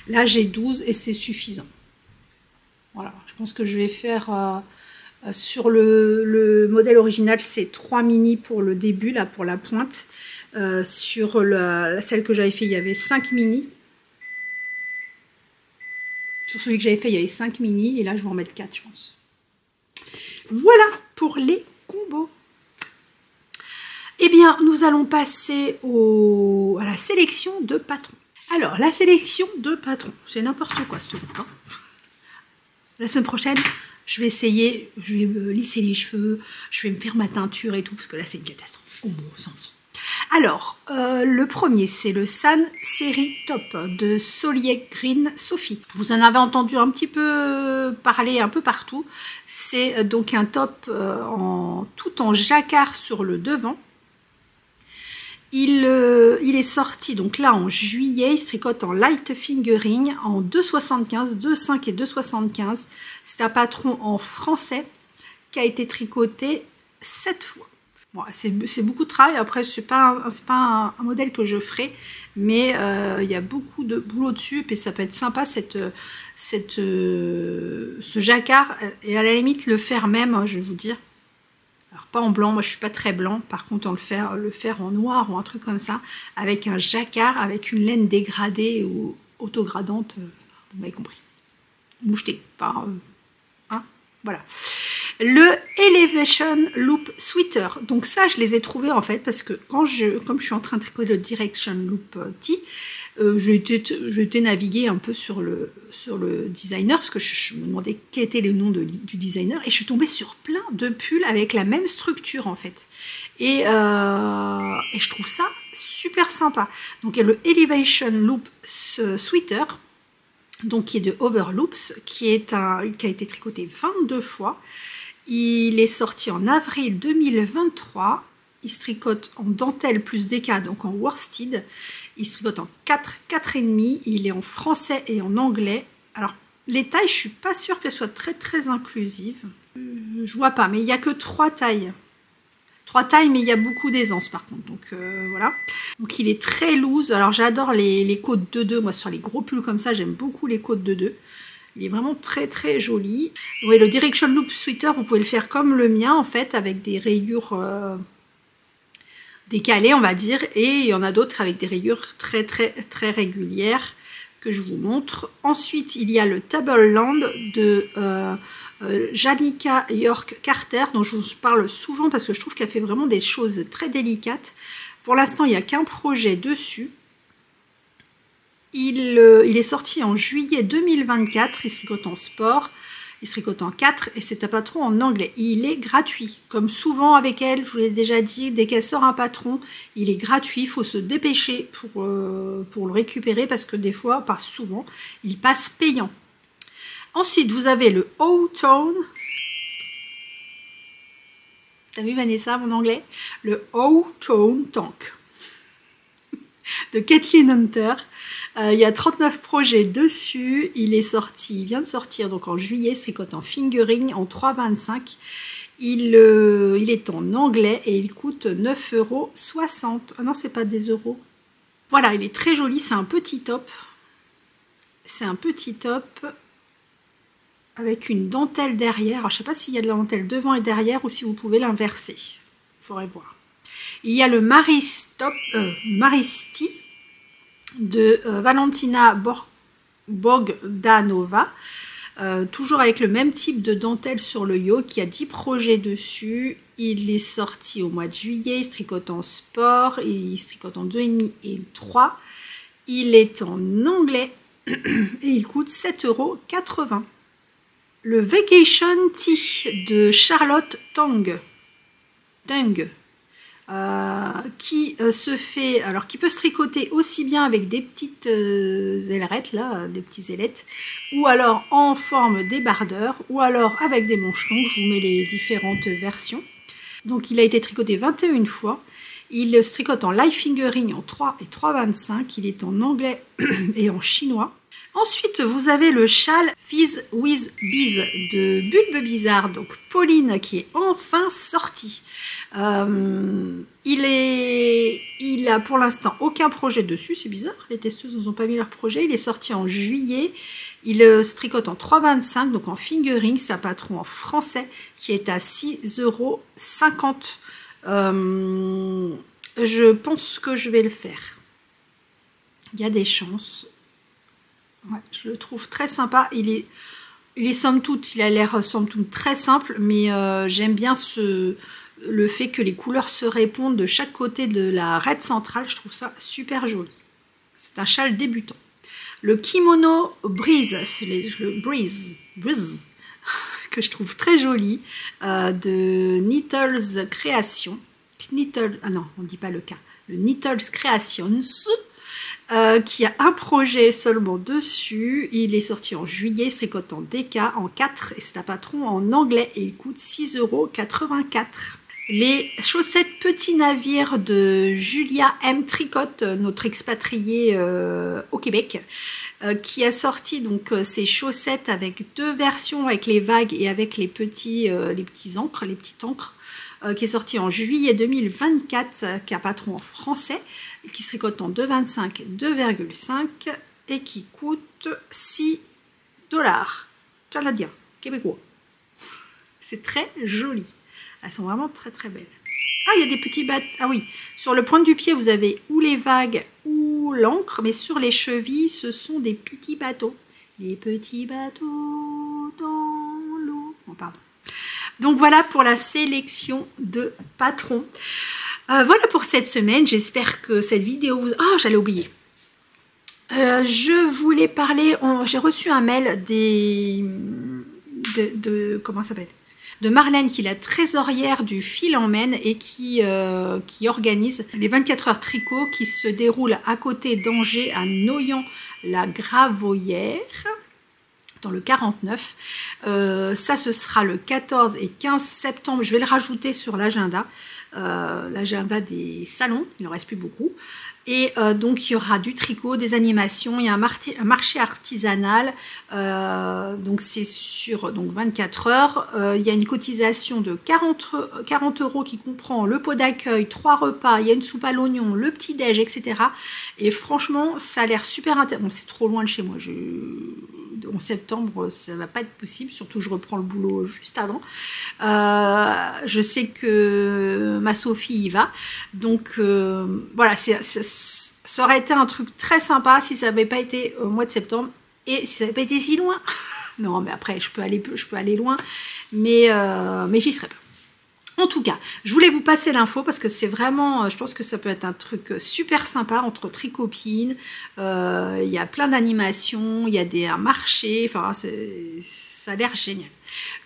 Là, j'ai 12 et c'est suffisant. Voilà, je pense que je vais faire, sur le modèle original, c'est 3 mini pour le début, là, pour la pointe. Sur celle que j'avais fait, il y avait 5 mini. Sur celui que j'avais fait, il y avait 5 mini, et là, je vais en mettre 4, je pense. Voilà pour les combos. Eh bien, nous allons passer à la sélection de patrons. Alors, la sélection de patrons, c'est n'importe quoi ce truc. Hein. La semaine prochaine, je vais essayer, je vais me lisser les cheveux, je vais me faire ma teinture et tout, parce que là, c'est une catastrophe. Oh, on s'en fout. Alors, le premier, c'est le San Série Top de Solier Green Sophie. Vous en avez entendu un petit peu parler un peu partout. C'est donc un top tout en jacquard sur le devant. Il est sorti donc là en juillet. Il se tricote en light fingering en 2,75, 2,5 et 2,75. C'est un patron en français qui a été tricoté 7 fois. Bon, c'est beaucoup de travail. Après, c'est pas un modèle que je ferai, mais il y a beaucoup de boulot dessus, et ça peut être sympa ce jacquard, et à la limite le faire même, hein, je vais vous dire. Alors pas en blanc, moi je suis pas très blanc, par contre le faire en noir ou un truc comme ça, avec un jacquard, avec une laine dégradée ou autogradante, vous m'avez compris. Moucheté, pas... hein, voilà. Le Elevation Loop Sweater, donc ça je les ai trouvés en fait parce que comme je suis en train de tricoter le Direction Loop Tee, j'ai été naviguer un peu sur le designer parce que je me demandais quel était le nom du designer, et je suis tombée sur plein de pulls avec la même structure en fait, et je trouve ça super sympa. Donc il y a le Elevation Loop Sweater, donc qui est de Overloops, qui a été tricoté 22 fois. Il est sorti en avril 2023. Il se tricote en dentelle plus déca, donc en worsted. Il se tricote en 4, 4,5. Il est en français et en anglais. Alors, les tailles, je suis pas sûre qu'elles soient très très inclusives. Je vois pas, mais il n'y a que 3 tailles. 3 tailles, mais il y a beaucoup d'aisance par contre. Donc voilà. Donc il est très loose. Alors j'adore les côtes 2-2. Moi, sur les gros pulls comme ça, j'aime beaucoup les côtes 2-2. Il est vraiment très très joli. Oui, le Direction Loop Sweater, vous pouvez le faire comme le mien en fait, avec des rayures décalées on va dire, et il y en a d'autres avec des rayures très très très régulières que je vous montre. Ensuite, il y a le Tableland de Janica York Carter, dont je vous parle souvent parce que je trouve qu'elle fait vraiment des choses très délicates. Pour l'instant, il n'y a qu'un projet dessus. Il est sorti en juillet 2024, il se tricote en sport, il se tricote en 4 et c'est un patron en anglais. Il est gratuit, comme souvent avec elle, je vous l'ai déjà dit, dès qu'elle sort un patron, il est gratuit, il faut se dépêcher pour le récupérer parce que des fois, pas souvent, il passe payant. Ensuite, vous avez le O-Tone. T'as vu Vanessa, mon anglais? Le O-Tone Tank de Kathleen Hunter. Il y a 39 projets dessus. Il vient de sortir donc en juillet. Il se tricote en fingering en 3,25. Il est en anglais et il coûte 9,60 €. Ah non, c'est pas des euros. Voilà, il est très joli. C'est un petit top. C'est un petit top avec une dentelle derrière. Alors, je ne sais pas s'il y a de la dentelle devant et derrière ou si vous pouvez l'inverser. Il faudrait voir. Il y a le Maristi de Valentina Bogdanova, toujours avec le même type de dentelle sur le yoke. Il y a 10 projets dessus. Il est sorti au mois de juillet. Il se tricote en sport, il se tricote en 2,5 et 3. Il est en anglais et il coûte 7,80 €. le Vacation Tea de Charlotte Tang, qui se fait, alors qui peut se tricoter aussi bien avec des petites ailerettes là, des petits ailettes, ou alors en forme débardeur, ou alors avec des manches longues. Je vous mets les différentes versions. Donc il a été tricoté 21 fois. Il se tricote en light fingering en 3 et 3,25. Il est en anglais et en chinois. Ensuite, vous avez le châle Fizz with Bees de Bulbe Bizarre, donc Pauline, qui est enfin sorti. Il a pour l'instant aucun projet dessus, c'est bizarre, les testeuses n'ont pas mis leur projet. Il est sorti en juillet. Il se tricote en 3,25, donc en fingering, c'est un patron en français qui est à 6,50 €. Je pense que je vais le faire. Il y a des chances. Ouais, je le trouve très sympa. Il est somme toute, il a l'air somme toute très simple, mais j'aime bien le fait que les couleurs se répondent de chaque côté de la raide centrale. Je trouve ça super joli. C'est un châle débutant. Le kimono Breeze, le Breeze que je trouve très joli, de Nettles Creation. Ah non, on ne dit pas le K. Le Nettles Creations. Qui a un projet seulement dessus. Il est sorti en juillet, il se tricote en DK, en 4, et c'est un patron en anglais, et il coûte 6,84 €. Les chaussettes Petit Navire de Julia M. Tricotte, notre expatriée au Québec, qui a sorti donc ces chaussettes avec deux versions, avec les vagues et avec les petites encres, qui est sorti en juillet 2024, qui a un patron en français, qui se tricote en 2,25, 2,5 et qui coûte 6 $ canadiens, québécois. C'est très joli. Elles sont vraiment très très belles. Ah, il y a des petits bateaux. Ah oui, sur le point du pied, vous avez ou les vagues ou l'encre, mais sur les chevilles, ce sont des petits bateaux. Les petits bateaux dans l'eau. Oh, pardon. Donc voilà pour la sélection de patrons. Voilà pour cette semaine. J'espère que cette vidéo vous... Oh, j'allais oublier. Je voulais parler... J'ai reçu un mail comment ça s'appelle, de Marlène, qui est la trésorière du Fil en Maine et qui organise les 24 heures tricot qui se déroulent à côté d'Angers, à Noyant-la-Gravoyère, dans le 49. Ça, ce sera le 14 et 15 septembre. Je vais le rajouter sur l'agenda. L'agenda des salons, il n'en reste plus beaucoup. Et donc il y aura du tricot, des animations, il y a un marché artisanal, donc c'est sur 24 heures. Il y a une cotisation de 40 € qui comprend le pot d'accueil, 3 repas, il y a une soupe à l'oignon, le petit déj, etc. Et franchement, ça a l'air super intéressant. Bon, c'est trop loin de chez moi. En septembre, ça va pas être possible, surtout que je reprends le boulot juste avant. Je sais que ma Sophie y va, donc voilà, ça aurait été un truc très sympa si ça n'avait pas été au mois de septembre et si ça n'avait pas été si loin. Non, mais après, je peux aller loin, mais j'y serai pas. En tout cas, je voulais vous passer l'info parce que c'est vraiment, je pense que ça peut être un truc super sympa entre tricopines. Il y a plein d'animations, il y a un marché, enfin, ça a l'air génial.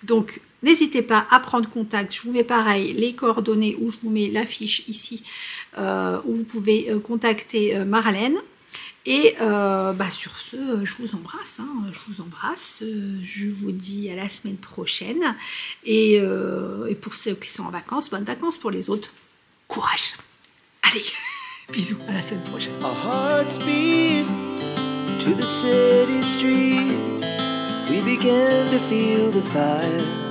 Donc, n'hésitez pas à prendre contact. Je vous mets pareil les coordonnées ou je vous mets l'affiche ici où vous pouvez contacter Marlène. Et sur ce, je vous embrasse, je vous dis à la semaine prochaine, et pour ceux qui sont en vacances, bonnes vacances, pour les autres, courage. Allez, bisous, à la semaine prochaine. Our hearts beat to the city streets. We began to feel the fire.